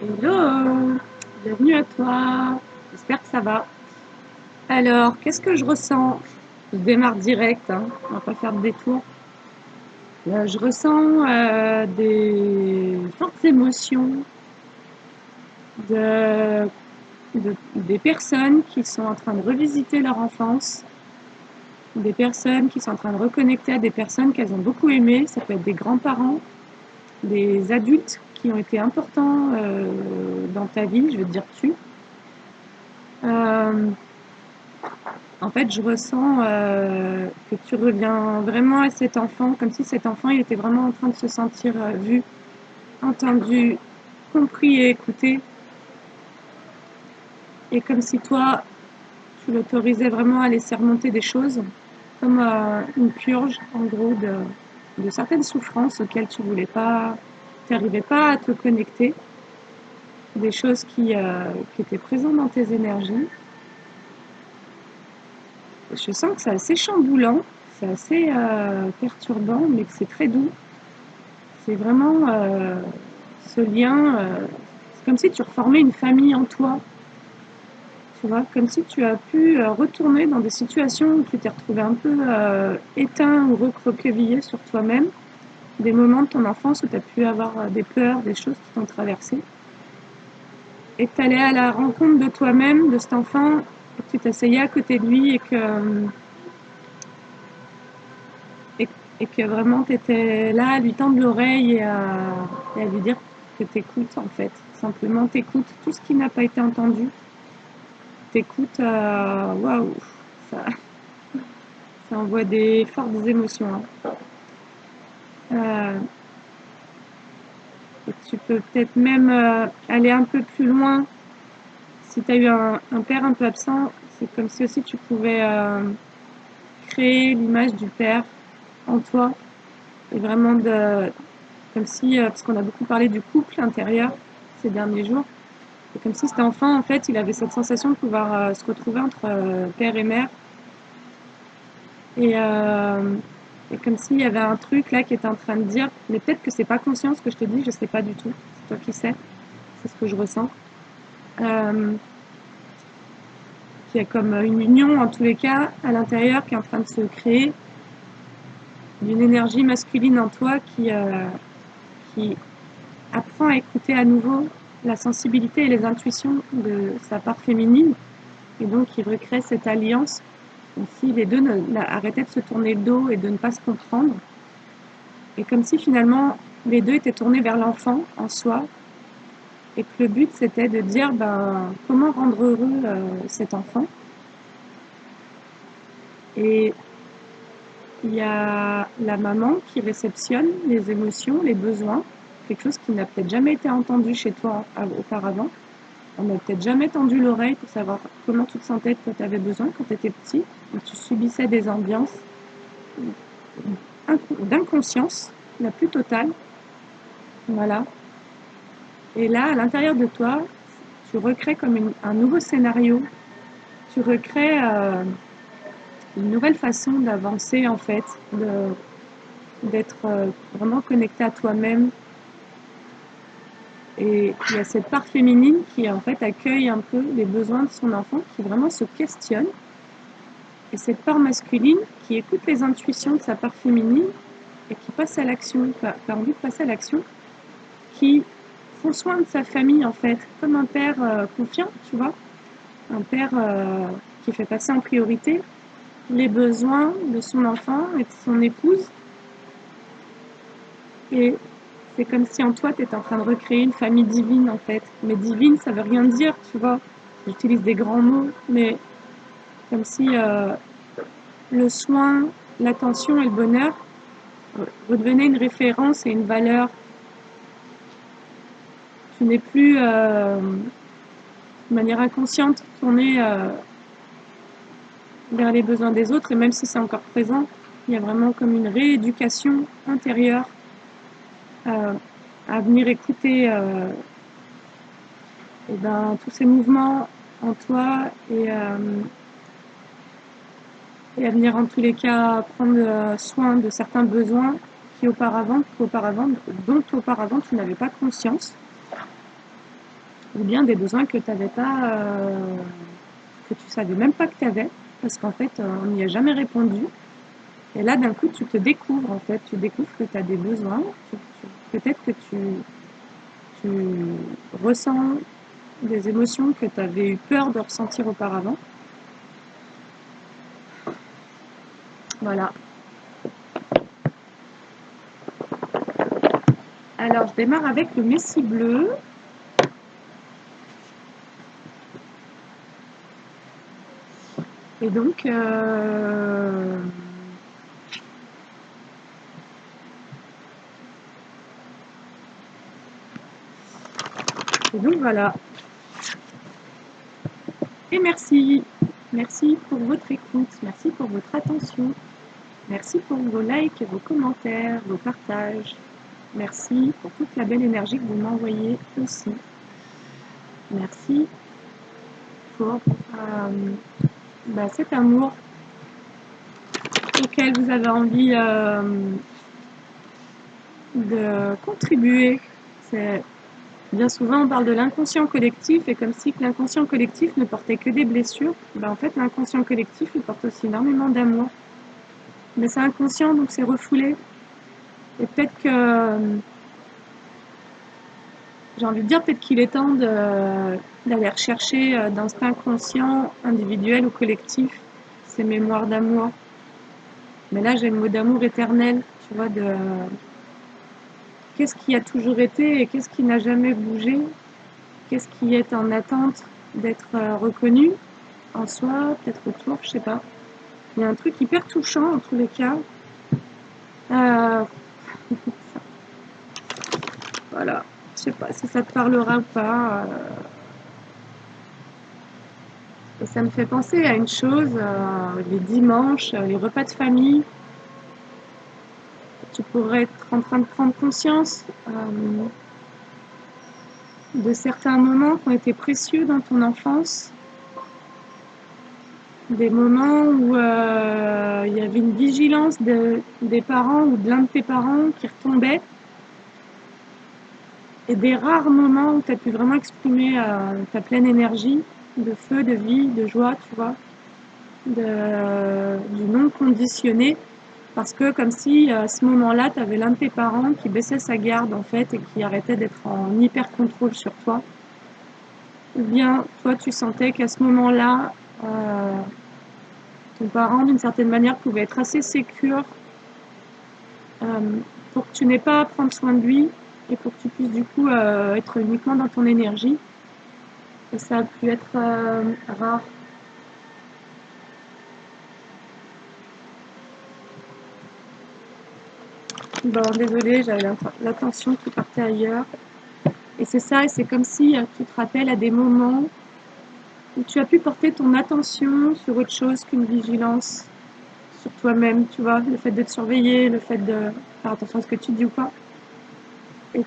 Hello, bienvenue à toi, j'espère que ça va. Alors, qu'est-ce que je ressens? Je démarre direct, hein, on va pas faire de détour. Je ressens des fortes émotions de, des personnes qui sont en train de revisiter leur enfance, des personnes qui sont en train de reconnecter à des personnes qu'elles ont beaucoup aimées. Ça peut être des grands-parents, des adultes qui ont été importants dans ta vie, je veux te dire tu. En fait, je ressens que tu reviens vraiment à cet enfant, comme si cet enfant il était vraiment en train de se sentir vu, entendu, compris et écouté. Et comme si toi, tu l'autorisais vraiment à laisser remonter des choses, comme une purge, en gros, de certaines souffrances auxquelles tu voulais pas, tu n'arrivais pas à te connecter, des choses qui étaient présentes dans tes énergies. Je sens que c'est assez chamboulant, c'est assez perturbant, mais que c'est très doux. C'est vraiment ce lien, c'est comme si tu reformais une famille en toi, tu vois, comme si tu as pu retourner dans des situations où tu t'es retrouvé un peu éteint ou recroquevillé sur toi-même, des moments de ton enfance où tu as pu avoir des peurs, des choses qui t'ont traversé, et que tu allais à la rencontre de toi-même, de cet enfant, et que tu t'asseyais à côté de lui et que vraiment tu étais là à lui tendre l'oreille et à lui dire que tu écoutes en fait. Simplement t'écoutes tout ce qui n'a pas été entendu. T'écoutes, waouh, ça, ça envoie des fortes émotions. Hein. Euh, et tu peux peut-être même aller un peu plus loin. Si tu as eu un père un peu absent, c'est comme si aussi tu pouvais créer l'image du père en toi. Et vraiment comme si, parce qu'on a beaucoup parlé du couple intérieur ces derniers jours, c'est comme si cet enfant, en fait, il avait cette sensation de pouvoir se retrouver entre père et mère. Et comme s'il y avait un truc là qui était en train de dire, mais peut-être que c'est pas conscient ce que je te dis, je sais pas du tout, c'est toi qui sais, c'est ce que je ressens. Qu'il y a comme une union en tous les cas à l'intérieur qui est en train de se créer, d'une énergie masculine en toi qui apprend à écouter à nouveau la sensibilité et les intuitions de sa part féminine, et donc qui recrée cette alliance, comme si les deux arrêtaient de se tourner le dos et de ne pas se comprendre, et comme si finalement les deux étaient tournés vers l'enfant en soi, et que le but c'était de dire comment rendre heureux cet enfant. Et il y a la maman qui réceptionne les émotions, les besoins, quelque chose qui n'a peut-être jamais été entendu chez toi auparavant. On n'a peut-être jamais tendu l'oreille pour savoir comment tu te sentais, quand tu avais besoin, quand tu étais petit, et que tu subissais des ambiances d'inconscience la plus totale. Voilà. Et là, à l'intérieur de toi, tu recrées comme un nouveau scénario. Tu recrées une nouvelle façon d'avancer, en fait, d'être vraiment connecté à toi-même. Et il y a cette part féminine qui, en fait, accueille un peu les besoins de son enfant, qui vraiment se questionne. Et cette part masculine qui écoute les intuitions de sa part féminine et qui passe à l'action, qui a envie de passer à l'action, qui prend soin de sa famille, en fait, comme un père confiant, tu vois, un père qui fait passer en priorité les besoins de son enfant et de son épouse. Et c'est comme si en toi, tu étais en train de recréer une famille divine, en fait. Mais divine, ça veut rien dire, tu vois. J'utilise des grands mots, mais comme si le soin, l'attention et le bonheur redevenaient une référence et une valeur. Tu n'es plus de manière inconsciente tournée vers les besoins des autres, et même si c'est encore présent, il y a vraiment comme une rééducation intérieure à venir écouter tous ces mouvements en toi et à venir en tous les cas prendre soin de certains besoins dont auparavant tu n'avais pas conscience. ou bien des besoins que tu n'avais pas, que tu savais même pas que tu avais, parce qu'en fait, on n'y a jamais répondu. Et là, d'un coup, tu te découvres, en fait, tu découvres que tu as des besoins, peut-être que tu ressens des émotions que tu avais eu peur de ressentir auparavant. Voilà. Alors, je démarre avec le Messie bleu. Et donc, voilà. Et merci. Merci pour votre écoute. Merci pour votre attention. Merci pour vos likes, vos commentaires, vos partages. Merci pour toute la belle énergie que vous m'envoyez aussi. Merci pour cet amour auquel vous avez envie de contribuer. Bien souvent, on parle de l'inconscient collectif et comme si l'inconscient collectif ne portait que des blessures. En fait, l'inconscient collectif, il porte aussi énormément d'amour. Mais c'est inconscient, donc c'est refoulé. Et peut-être que, j'ai envie de dire, peut-être qu'il est temps d'aller rechercher dans cet inconscient individuel ou collectif ces mémoires d'amour. Mais là, j'ai le mot d'amour éternel, tu vois, de qu'est-ce qui a toujours été et qu'est-ce qui n'a jamais bougé, qu'est-ce qui est en attente d'être reconnu en soi, peut-être autour, je sais pas. Il y a un truc hyper touchant en tous les cas. Voilà, je sais pas si ça te parlera ou pas. Et ça me fait penser à une chose, les dimanches, les repas de famille. Tu pourrais être en train de prendre conscience de certains moments qui ont été précieux dans ton enfance. Des moments où il y avait une vigilance des parents ou de l'un de tes parents qui retombait. Et des rares moments où tu as pu vraiment exprimer ta pleine énergie, de feu, de vie, de joie, tu vois, du non conditionné. Parce que comme si à ce moment-là, tu avais l'un de tes parents qui baissait sa garde en fait et qui arrêtait d'être en hyper contrôle sur toi. Ou bien toi, tu sentais qu'à ce moment-là, ton parent, d'une certaine manière, pouvait être assez sécure pour que tu n'aies pas à prendre soin de lui et pour que tu puisses du coup être uniquement dans ton énergie. Et ça a pu être rare. Bon, désolée, j'avais l'attention qui partait ailleurs. Et c'est ça, et c'est comme si tu te rappelles à des moments où tu as pu porter ton attention sur autre chose qu'une vigilance sur toi-même, tu vois, le fait de te surveiller, le fait de faire attention à ce que tu dis ou pas. Et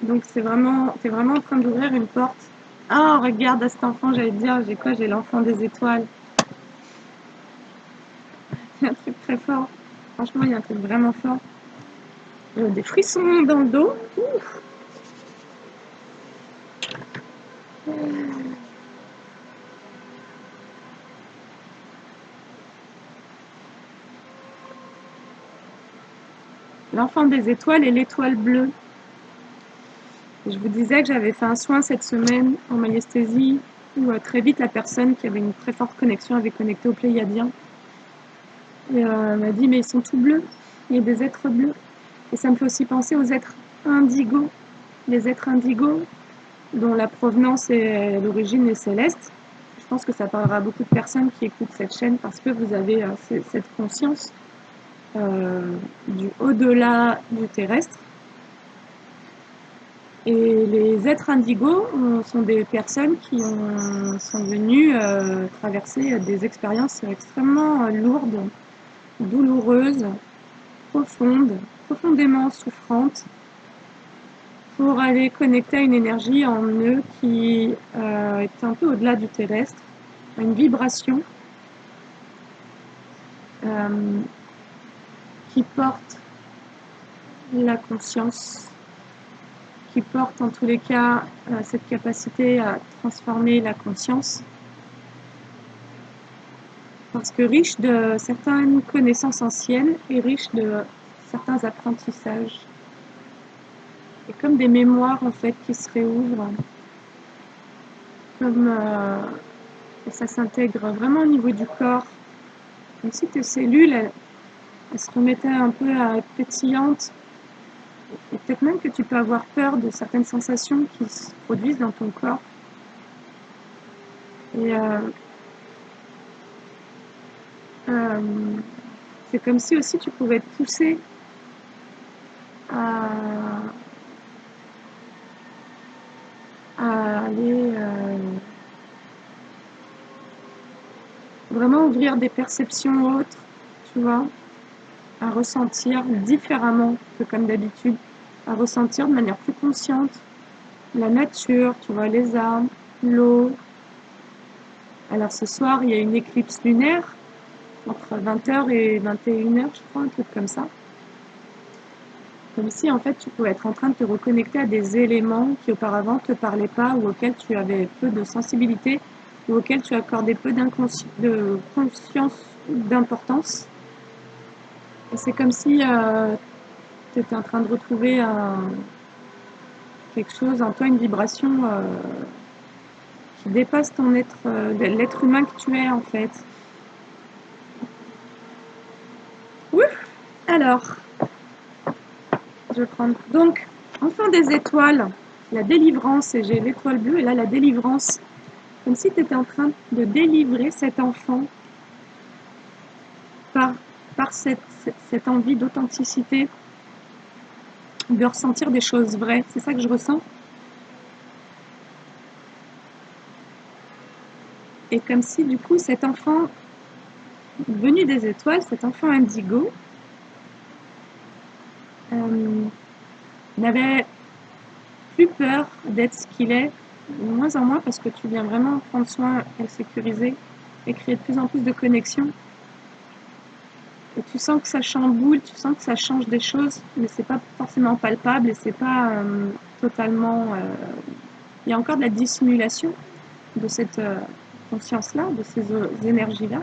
donc t'es vraiment en train d'ouvrir une porte. Ah, oh, regarde à cet enfant, j'allais te dire, j'ai quoi? J'ai l'enfant des étoiles. Il y a un truc très fort. Franchement, il y a un truc vraiment fort. J'ai des frissons dans le dos. Ouf. L'enfant des étoiles et l'étoile bleue. Je vous disais que j'avais fait un soin cette semaine en magnésthésie où très vite la personne qui avait une très forte connexion avait connecté au Pléiadien. Et m'a dit mais ils sont tout bleus, il y a des êtres bleus. Et ça me fait aussi penser aux êtres indigos. Les êtres indigos dont la provenance et l'origine est céleste. Je pense que ça parlera à beaucoup de personnes qui écoutent cette chaîne parce que vous avez cette conscience du au-delà du terrestre. Et les êtres indigos sont des personnes qui sont venues traverser des expériences extrêmement lourdes, douloureuses, profondes, profondément souffrantes, pour aller connecter à une énergie en eux qui est un peu au-delà du terrestre, une vibration qui porte la conscience qui porte en tous les cas cette capacité à transformer la conscience. Parce que riche de certaines connaissances anciennes et riche de certains apprentissages. Et comme des mémoires en fait qui se réouvrent. Comme ça s'intègre vraiment au niveau du corps. Comme si tes cellules, elles se remettaient un peu à être pétillantes. Et peut-être même que tu peux avoir peur de certaines sensations qui se produisent dans ton corps. Et c'est comme si aussi tu pouvais te pousser à aller vraiment ouvrir des perceptions autres, tu vois, à ressentir différemment que comme d'habitude, à ressentir de manière plus consciente la nature, tu vois, les arbres, l'eau. Alors ce soir, il y a une éclipse lunaire entre 20h et 21h, je crois, un truc comme ça. Comme si en fait tu pouvais être en train de te reconnecter à des éléments qui auparavant ne te parlaient pas ou auxquels tu avais peu de sensibilité ou auxquels tu accordais peu de conscience ou d'importance. Et c'est comme si tu étais en train de retrouver quelque chose en toi, une vibration qui dépasse ton être, l'être humain que tu es en fait. Ouf. Alors, je vais prendre donc enfin des étoiles, la délivrance, et j'ai l'étoile bleue et là la délivrance, comme si tu étais en train de délivrer cet enfant par cette envie d'authenticité, de ressentir des choses vraies. C'est ça que je ressens. Et comme si du coup cet enfant venu des étoiles, cet enfant indigo, n'avait plus peur d'être ce qu'il est, de moins en moins, parce que tu viens vraiment prendre soin et le sécuriser et créer de plus en plus de connexions. Et tu sens que ça chamboule, tu sens que ça change des choses, mais c'est pas forcément palpable et c'est pas totalement. Il y a encore de la dissimulation de cette conscience-là, de ces énergies-là.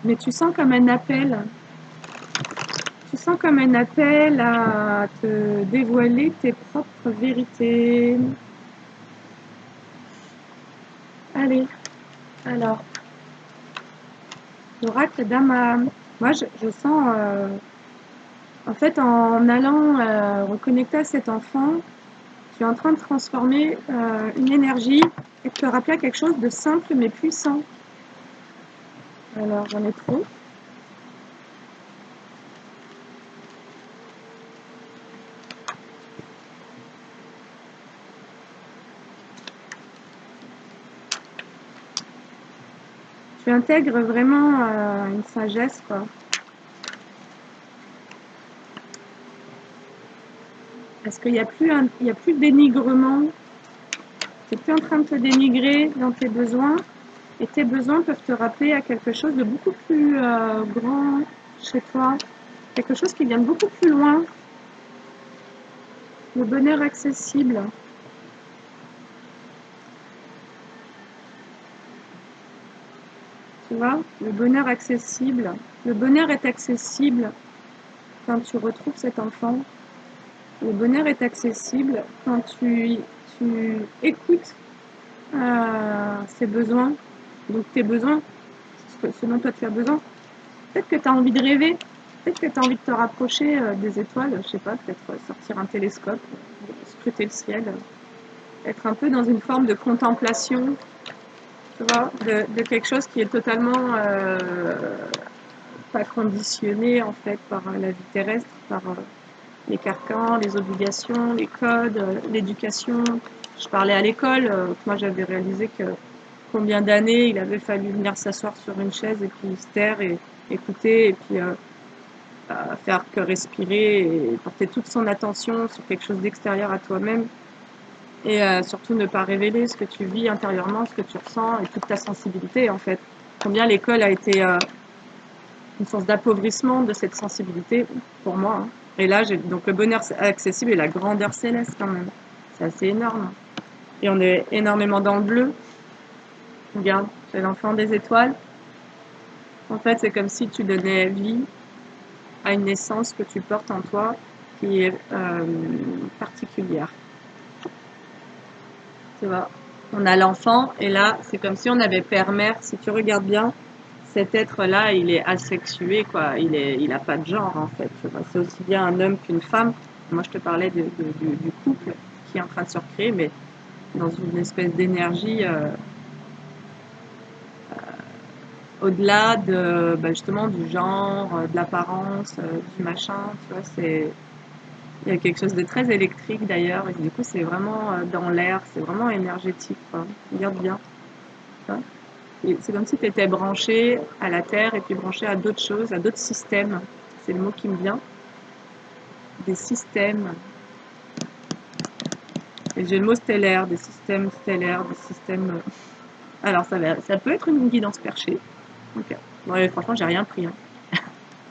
Mais tu sens comme un appel. Tu sens comme un appel à te dévoiler tes propres vérités. Allez, alors, l'oracle d'Ama. Moi, je sens, en fait, en allant reconnecter à cet enfant, tu es en train de transformer une énergie et de te rappeler à quelque chose de simple mais puissant. Alors, j'en ai trop. Tu intègres vraiment une sagesse, quoi. Parce qu'il n'y a plus de dénigrement. Tu n'es plus en train de te dénigrer dans tes besoins. Et tes besoins peuvent te rappeler à quelque chose de beaucoup plus grand chez toi. Quelque chose qui vient de beaucoup plus loin. Le bonheur accessible. Tu vois, le bonheur accessible. Le bonheur est accessible quand tu retrouves cet enfant. Le bonheur est accessible quand tu écoutes ses besoins. Donc tes besoins, ce dont toi tu as besoin. Peut-être que tu as envie de rêver. Peut-être que tu as envie de te rapprocher des étoiles. Je sais pas, peut-être sortir un télescope, scruter le ciel. Être un peu dans une forme de contemplation, tu vois, de quelque chose qui est totalement pas conditionné en fait par la vie terrestre, par les carcans, les obligations, les codes, l'éducation. Je parlais à l'école, moi j'avais réalisé que combien d'années il avait fallu venir s'asseoir sur une chaise et puis se taire et écouter et puis faire que respirer et porter toute son attention sur quelque chose d'extérieur à toi-même. Et surtout ne pas révéler ce que tu vis intérieurement, ce que tu ressens et toute ta sensibilité en fait. Combien l'école a été une source d'appauvrissement de cette sensibilité pour moi. Hein. Et là, j'ai donc le bonheur accessible et la grandeur céleste quand même. C'est assez énorme. Et on est énormément dans le bleu. Regarde, c'est l'enfant des étoiles. En fait, c'est comme si tu donnais vie à une essence que tu portes en toi qui est particulière. Tu vois, on a l'enfant et là, c'est comme si on avait père-mère. Si tu regardes bien, cet être-là, il est asexué, quoi. Il a pas de genre, en fait. C'est aussi bien un homme qu'une femme. Moi, je te parlais du couple qui est en train de se recréer, mais dans une espèce d'énergie au-delà de justement du genre, de l'apparence, du machin, tu vois, il y a quelque chose de très électrique d'ailleurs, et du coup c'est vraiment dans l'air, c'est vraiment énergétique, quoi. Regarde bien, tu vois. C'est comme si tu étais branché à la Terre et puis branché à d'autres choses, à d'autres systèmes. C'est le mot qui me vient. Des systèmes. Et j'ai le mot stellaire, des systèmes stellaires, des systèmes. Alors ça peut être une guidance perchée. Ok. Ouais, franchement, j'ai rien pris, hein. Je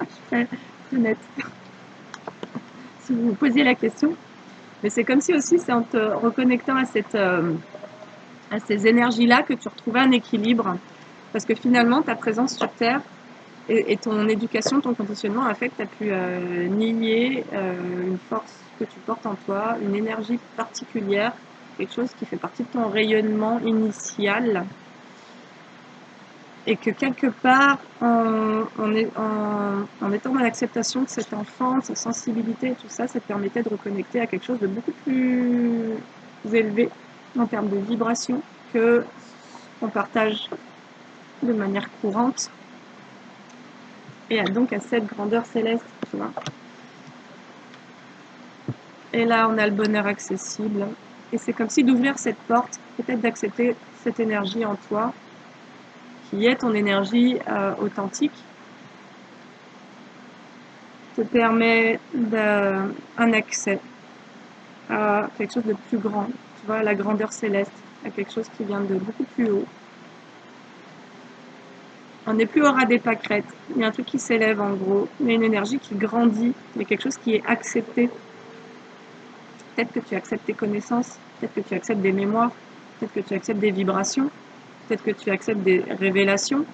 suis très honnête. Si vous vous posiez la question. Mais c'est comme si aussi c'est en te reconnectant à ces énergies-là que tu retrouvais un équilibre. Parce que finalement, ta présence sur Terre et ton éducation, ton conditionnement a fait que tu as pu nier une force que tu portes en toi, une énergie particulière, quelque chose qui fait partie de ton rayonnement initial. Et que quelque part, en étant dans l'acceptation de cet enfant, de sa sensibilité et tout ça, ça te permettait de reconnecter à quelque chose de beaucoup plus élevé en termes de vibration que ce qu'on partage de manière courante. Et donc à cette grandeur céleste, tu vois. Et là, on a le bonheur accessible. Et c'est comme si d'ouvrir cette porte, peut-être d'accepter cette énergie en toi, qui est ton énergie authentique, te permet un accès à quelque chose de plus grand, tu vois, à la grandeur céleste, à quelque chose qui vient de beaucoup plus haut. On n'est plus au ras des pâquerettes, il y a un truc qui s'élève en gros, il y a une énergie qui grandit, il y a quelque chose qui est accepté. Peut-être que tu acceptes tes connaissances, peut-être que tu acceptes des mémoires, peut-être que tu acceptes des vibrations, peut-être que tu acceptes des révélations.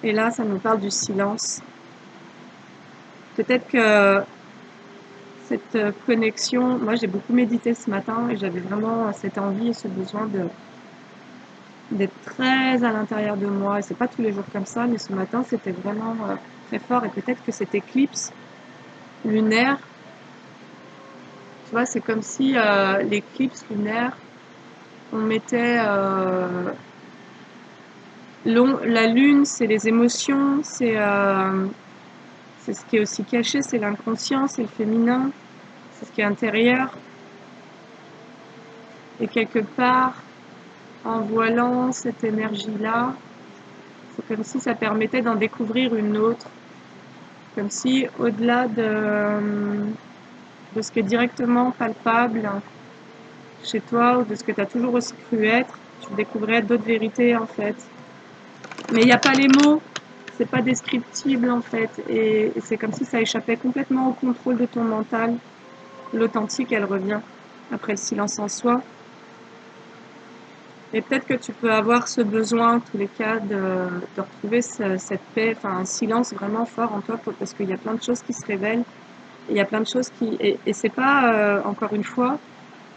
Et là, ça nous parle du silence. Peut-être que cette connexion, moi j'ai beaucoup médité ce matin et j'avais vraiment cette envie et ce besoin d'être très à l'intérieur de moi. Et c'est pas tous les jours comme ça, mais ce matin c'était vraiment très fort. Et peut-être que cette éclipse lunaire, tu vois, c'est comme si l'éclipse lunaire, on mettait la lune, c'est les émotions, c'est ce qui est aussi caché, c'est l'inconscient, c'est le féminin, c'est ce qui est intérieur. Et quelque part, en voilant cette énergie-là, c'est comme si ça permettait d'en découvrir une autre. Comme si, au-delà de ce qui est directement palpable chez toi, ou de ce que tu as toujours aussi cru être, tu découvrais d'autres vérités, en fait. Mais il n'y a pas les mots, c'est pas descriptible, en fait. Et c'est comme si ça échappait complètement au contrôle de ton mental. L'authentique, elle revient après le silence en soi. Et peut-être que tu peux avoir ce besoin, en tous les cas, de retrouver cette paix, enfin un silence vraiment fort en toi, parce qu'il y a plein de choses qui se révèlent, et il y a plein de choses qui... Et c'est pas, encore une fois,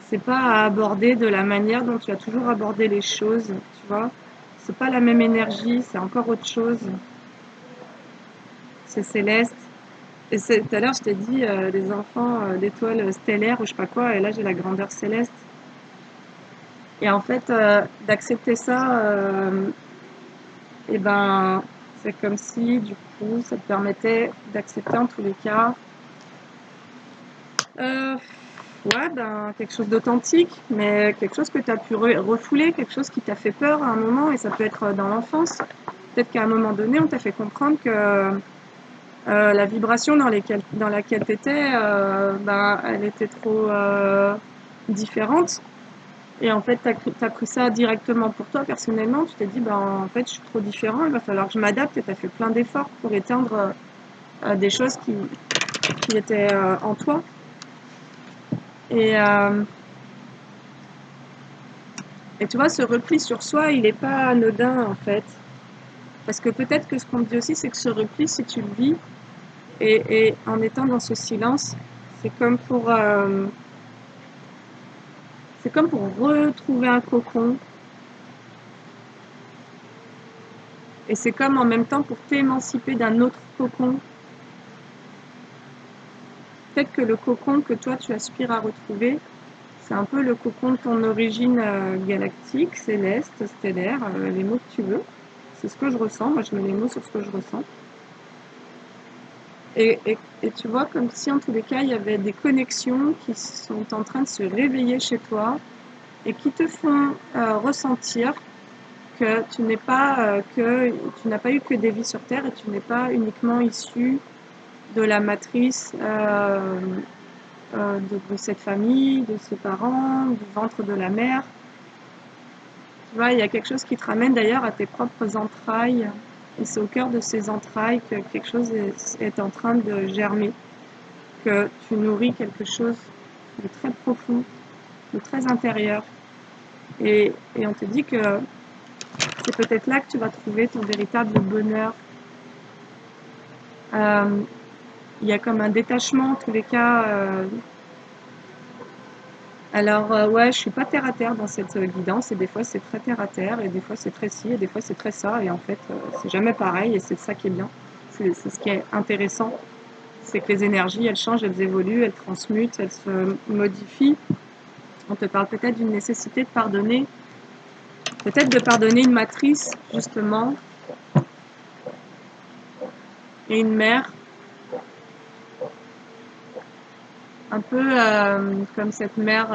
c'est pas à aborder de la manière dont tu as toujours abordé les choses, tu vois. C'est pas la même énergie, c'est encore autre chose. C'est céleste. Et tout à l'heure, je t'ai dit les enfants d'étoiles stellaires ou je sais pas quoi, et là j'ai la grandeur céleste. Et en fait, d'accepter ça, et ben, c'est comme si, du coup, ça te permettait d'accepter en tous les cas, ouais, quelque chose d'authentique, mais quelque chose que tu as pu refouler, quelque chose qui t'a fait peur à un moment, et ça peut être dans l'enfance. Peut-être qu'à un moment donné, on t'a fait comprendre que la vibration dans laquelle tu étais, elle était trop différente. Et en fait, tu as pris ça directement pour toi, personnellement. Tu t'es dit, en fait, je suis trop différent, il va falloir que je m'adapte. Et tu as fait plein d'efforts pour éteindre des choses qui était en toi. Et tu vois, ce repli sur soi, il n'est pas anodin en fait. Parce que peut-être que ce qu'on me dit aussi, c'est que ce repli, si tu le vis, et en étant dans ce silence, c'est comme pour retrouver un cocon. Et c'est comme en même temps pour t'émanciper d'un autre cocon. Peut-être que le cocon que toi tu aspires à retrouver, c'est un peu le cocon de ton origine galactique, céleste, stellaire, les mots que tu veux. C'est ce que je ressens, moi je mets les mots sur ce que je ressens. Et tu vois, comme si en tous les cas, il y avait des connexions qui sont en train de se réveiller chez toi et qui te font ressentir que tu n'es pas que tu n'as pas eu que des vies sur Terre et tu n'es pas uniquement issu de la matrice de cette famille, de ses parents, du ventre de la mère. Tu vois, il y a quelque chose qui te ramène d'ailleurs à tes propres entrailles. Et c'est au cœur de ces entrailles que quelque chose est en train de germer, que tu nourris quelque chose de très profond, de très intérieur. Et on te dit que c'est peut-être là que tu vas trouver ton véritable bonheur. Il y a comme un détachement en tous les cas. Alors ouais, je suis pas terre à terre dans cette guidance et des fois c'est très terre à terre et des fois c'est très ci et des fois c'est très ça et en fait c'est jamais pareil et c'est ça qui est bien. C'est ce qui est intéressant, c'est que les énergies elles changent, elles évoluent, elles transmutent, elles se modifient. On te parle peut-être d'une nécessité de pardonner, peut-être de pardonner une matrice justement et une mère un peu comme cette mère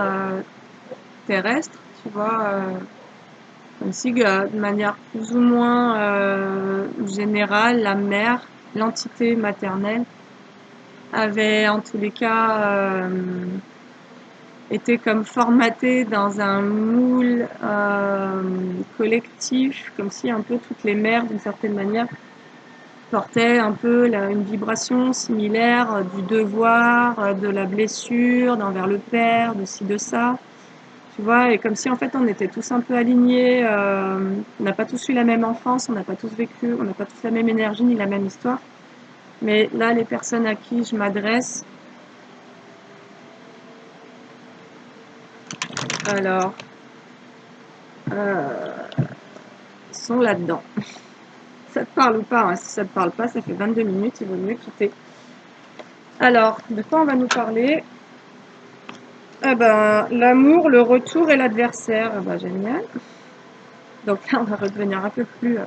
terrestre, tu vois. Comme si, de manière plus ou moins générale, la mère, l'entité maternelle, avait en tous les cas été comme formatée dans un moule collectif, comme si un peu toutes les mères, d'une certaine manière, portaient un peu une vibration similaire du devoir, de la blessure, d'envers le père, de ci, de ça. Tu vois, et comme si en fait on était tous un peu alignés, on n'a pas tous eu la même enfance, on n'a pas tous vécu, on n'a pas tous la même énergie ni la même histoire. Mais là, les personnes à qui je m'adresse, alors, sont là-dedans. Ça te parle ou pas, hein? Si ça te parle pas, ça fait 22 minutes, il vaut mieux quitter. Alors, de quoi on va nous parler? Ah ben, l'amour, le retour et l'adversaire. Ah ben, génial. Donc là, on va redevenir un peu plus...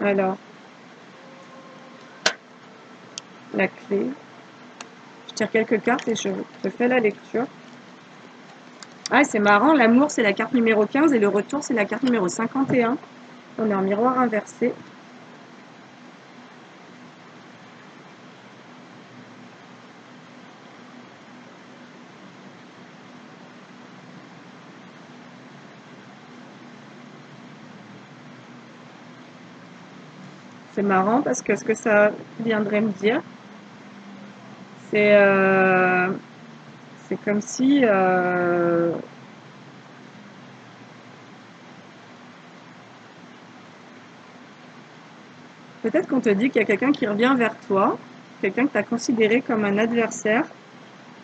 Alors, la clé. Je tire quelques cartes et je te fais la lecture. Ah, c'est marrant, l'amour c'est la carte numéro 15 et le retour c'est la carte numéro 51. On est en miroir inversé. C'est marrant parce que ce que ça viendrait me dire, c'est comme si peut-être qu'on te dit qu'il y a quelqu'un qui revient vers toi, quelqu'un que tu as considéré comme un adversaire,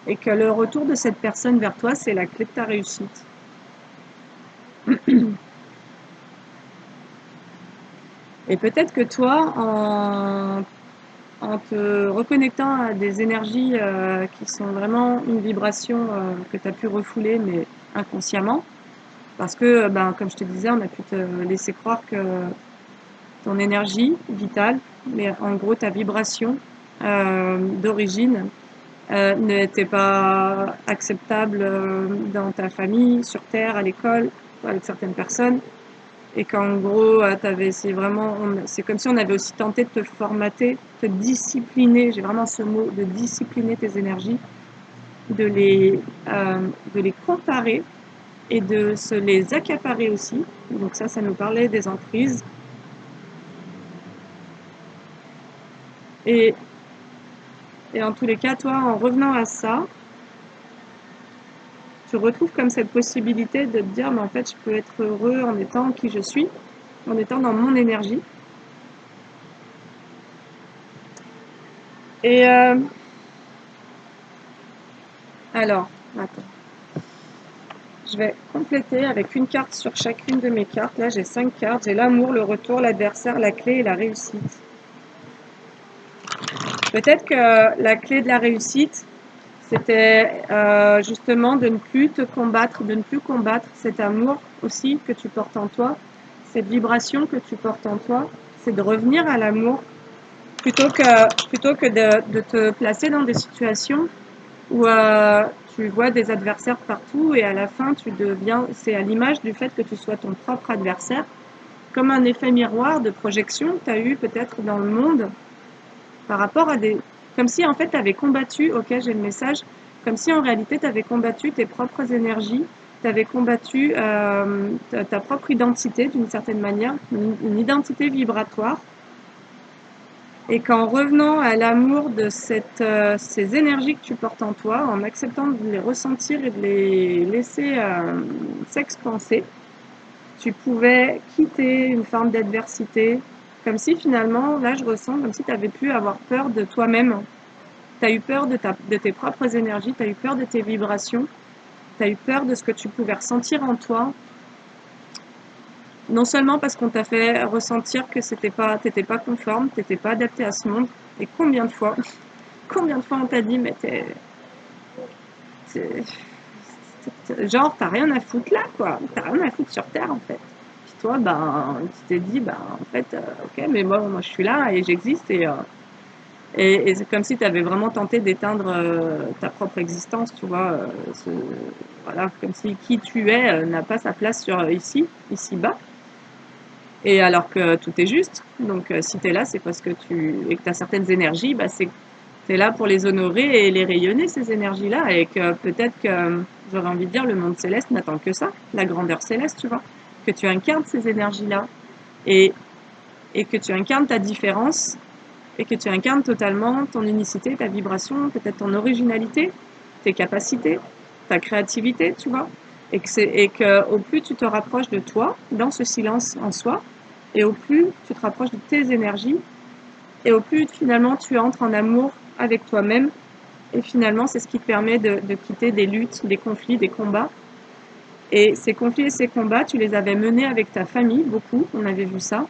et que le retour de cette personne vers toi, c'est la clé de ta réussite. Et peut-être que toi, en te reconnectant à des énergies qui sont vraiment une vibration que tu as pu refouler, mais inconsciemment, parce que, ben, comme je te disais, on a pu te laisser croire que ton énergie vitale, mais en gros ta vibration d'origine, n'était pas acceptable dans ta famille, sur Terre, à l'école, avec certaines personnes, et qu'en gros, c'est comme si on avait aussi tenté de te formater, de te discipliner, j'ai vraiment ce mot, de discipliner tes énergies, de les comparer et de se les accaparer aussi. Donc ça nous parlait des emprises. Et en tous les cas, toi, en revenant à ça, tu retrouves comme cette possibilité de te dire, mais en fait, je peux être heureux en étant qui je suis, en étant dans mon énergie. Et alors, attends. Je vais compléter avec une carte sur chacune de mes cartes. Là, j'ai 5 cartes. J'ai l'amour, le retour, l'adversaire, la clé et la réussite. Peut-être que la clé de la réussite, c'était justement de ne plus te combattre, de ne plus combattre cet amour aussi que tu portes en toi, cette vibration que tu portes en toi. C'est de revenir à l'amour plutôt que de te placer dans des situations où tu vois des adversaires partout et à la fin tu deviens, c'est à l'image du fait que tu sois ton propre adversaire, comme un effet miroir de projection que tu as eu peut-être dans le monde par rapport à des... Comme si en fait tu avais combattu, ok j'ai le message, comme si en réalité tu avais combattu tes propres énergies, tu avais combattu ta propre identité d'une certaine manière, une identité vibratoire. Et qu'en revenant à l'amour de ces énergies que tu portes en toi, en acceptant de les ressentir et de les laisser s'expanser, tu pouvais quitter une forme d'adversité, comme si finalement, là je ressens comme si tu avais pu avoir peur de toi-même. Tu as eu peur de tes propres énergies, tu as eu peur de tes vibrations, tu as eu peur de ce que tu pouvais ressentir en toi. Non seulement parce qu'on t'a fait ressentir que t'étais pas conforme, t'étais pas adapté à ce monde, et combien de fois on t'a dit, mais genre, t'as rien à foutre là, quoi. T'as rien à foutre sur Terre, en fait. Puis toi, ben, tu t'es dit, ben, en fait, ok, mais moi, je suis là et j'existe et c'est comme si tu avais vraiment tenté d'éteindre ta propre existence, tu vois. Voilà, comme si qui tu es n'a pas sa place sur ici-bas. Et alors que tout est juste. Donc, si tu es là, c'est parce que et que tu as certaines énergies, bah, c'est tu es là pour les honorer et les rayonner, ces énergies-là. Et que peut-être que, j'aurais envie de dire, le monde céleste n'attend que ça, la grandeur céleste, tu vois. Que tu incarnes ces énergies-là. Et, et que tu incarnes ta différence. Et que tu incarnes totalement ton unicité, ta vibration, peut-être ton originalité, tes capacités, ta créativité, tu vois. Et que au plus tu te rapproches de toi, dans ce silence en soi, et au plus tu te rapproches de tes énergies, et au plus finalement tu entres en amour avec toi-même, et finalement c'est ce qui te permet de quitter des luttes, des conflits, des combats. Et ces conflits et ces combats, tu les avais menés avec ta famille, beaucoup, on avait vu ça,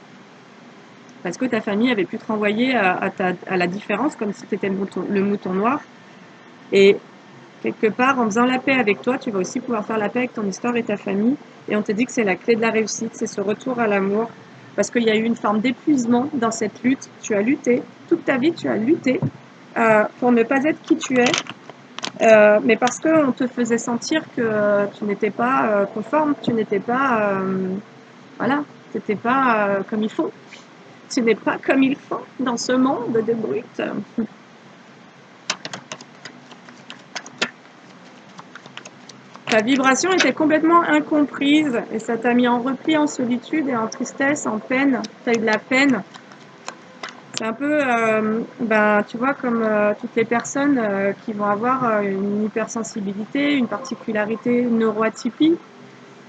parce que ta famille avait pu te renvoyer à la différence, comme si tu étais le mouton noir. Et quelque part, en faisant la paix avec toi, tu vas aussi pouvoir faire la paix avec ton histoire et ta famille. Et on te dit que c'est la clé de la réussite, c'est ce retour à l'amour. Parce qu'il y a eu une forme d'épuisement dans cette lutte. Tu as lutté, toute ta vie, tu as lutté pour ne pas être qui tu es. Mais parce qu'on te faisait sentir que tu n'étais pas conforme, tu n'étais pas... voilà, tu n'étais pas comme il faut. Tu n'es pas comme il faut dans ce monde de brutes. Ta vibration était complètement incomprise et ça t'a mis en repli, en solitude et en tristesse, en peine. Tu as eu de la peine. C'est un peu, tu vois, comme toutes les personnes qui vont avoir une hypersensibilité, une particularité, une neuroatypie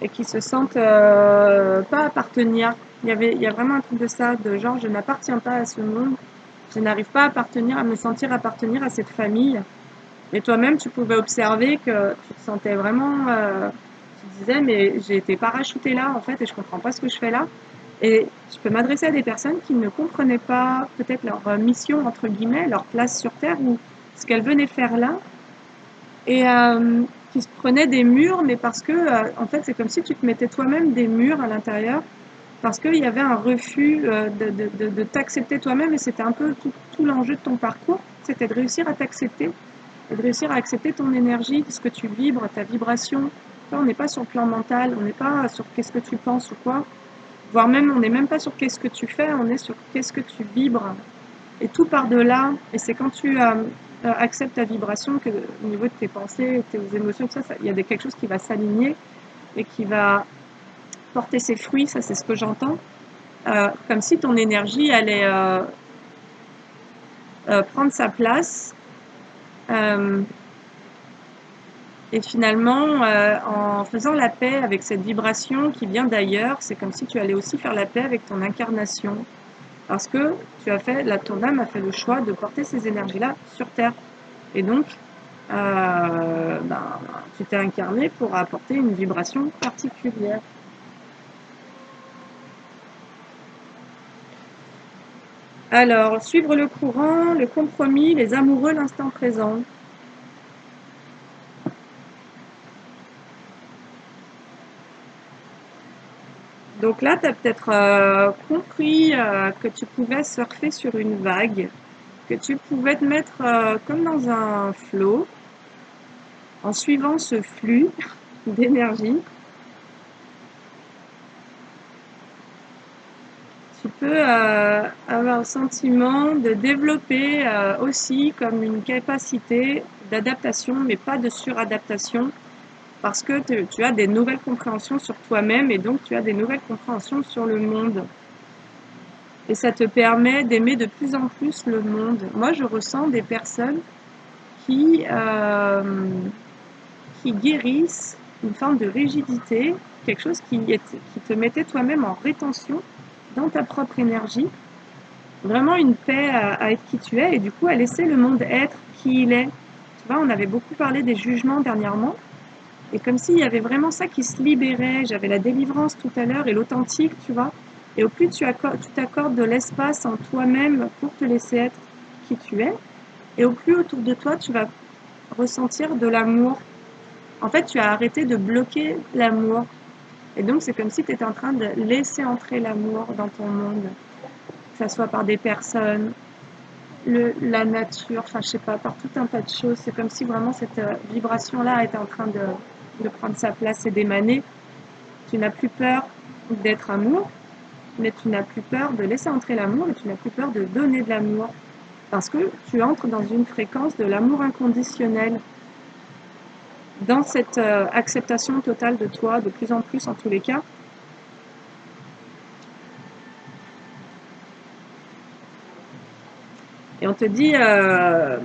et qui se sentent pas appartenir. Il y a vraiment un truc de ça, de genre je n'appartiens pas à ce monde, je n'arrive pas à me sentir appartenir à cette famille. Et toi-même, tu pouvais observer que tu te sentais vraiment, tu disais, mais j'ai été parachutée là, en fait, et je comprends pas ce que je fais là. Et je peux m'adresser à des personnes qui ne comprenaient pas peut-être leur mission, entre guillemets, leur place sur Terre ou ce qu'elles venaient faire là. Et qui se prenaient des murs, mais parce que, en fait, c'est comme si tu te mettais toi-même des murs à l'intérieur, parce qu'il y avait un refus de t'accepter toi-même, et c'était un peu tout l'enjeu de ton parcours, c'était de réussir à t'accepter et de réussir à accepter ton énergie, ce que tu vibres, ta vibration. Là, on n'est pas sur le plan mental, on n'est pas sur qu'est-ce que tu penses ou quoi, voire même on n'est même pas sur qu'est-ce que tu fais, on est sur qu'est-ce que tu vibres. Et tout part de là, et c'est quand tu acceptes ta vibration que au niveau de tes pensées, tes émotions, tout ça, il y a quelque chose qui va s'aligner et qui va porter ses fruits, ça c'est ce que j'entends, comme si ton énergie allait prendre sa place. Et finalement, en faisant la paix avec cette vibration qui vient d'ailleurs, c'est comme si tu allais aussi faire la paix avec ton incarnation. Parce que ton âme a fait le choix de porter ces énergies-là sur Terre. Et donc, tu t'es incarné pour apporter une vibration particulière. Alors, suivre le courant, le compromis, les amoureux, l'instant présent. Donc là, tu as peut-être compris que tu pouvais surfer sur une vague, que tu pouvais te mettre comme dans un flot, en suivant ce flux d'énergie. Tu peux avoir le sentiment de développer aussi comme une capacité d'adaptation, mais pas de suradaptation, parce que tu as des nouvelles compréhensions sur toi-même et donc tu as des nouvelles compréhensions sur le monde. Et ça te permet d'aimer de plus en plus le monde. Moi, je ressens des personnes qui guérissent une forme de rigidité, quelque chose qui te mettait toi-même en rétention dans ta propre énergie. Vraiment une paix à être qui tu es et du coup à laisser le monde être qui il est. Tu vois, on avait beaucoup parlé des jugements dernièrement et comme s'il y avait vraiment ça qui se libérait. J'avais la délivrance tout à l'heure et l'authentique, tu vois. Et au plus tu t'accordes de l'espace en toi-même pour te laisser être qui tu es, et au plus autour de toi, tu vas ressentir de l'amour. En fait, tu as arrêté de bloquer l'amour. Et donc, c'est comme si tu étais en train de laisser entrer l'amour dans ton monde, que ça soit par des personnes, la nature, enfin, je sais pas, par tout un tas de choses. C'est comme si vraiment cette vibration-là était en train de prendre sa place et d'émaner. Tu n'as plus peur d'être amour, mais tu n'as plus peur de laisser entrer l'amour et tu n'as plus peur de donner de l'amour. Parce que tu entres dans une fréquence de l'amour inconditionnel, dans cette acceptation totale de toi, de plus en plus en tous les cas. Et on te dit que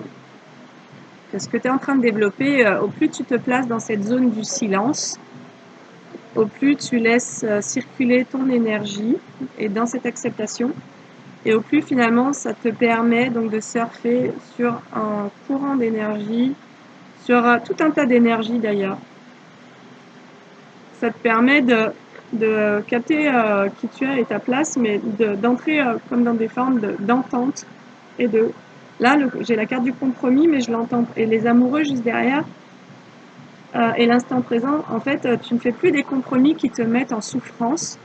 ce que tu es en train de développer, au plus tu te places dans cette zone du silence, au plus tu laisses circuler ton énergie et dans cette acceptation, et au plus finalement ça te permet donc de surfer sur un courant d'énergie, sur tout un tas d'énergies d'ailleurs. Ça te permet de capter qui tu es et ta place, mais d'entrer comme dans des formes d'entente et de... Là, j'ai la carte du compromis, mais je l'entends. Et les amoureux juste derrière, et l'instant présent, en fait, tu ne fais plus des compromis qui te mettent en souffrance,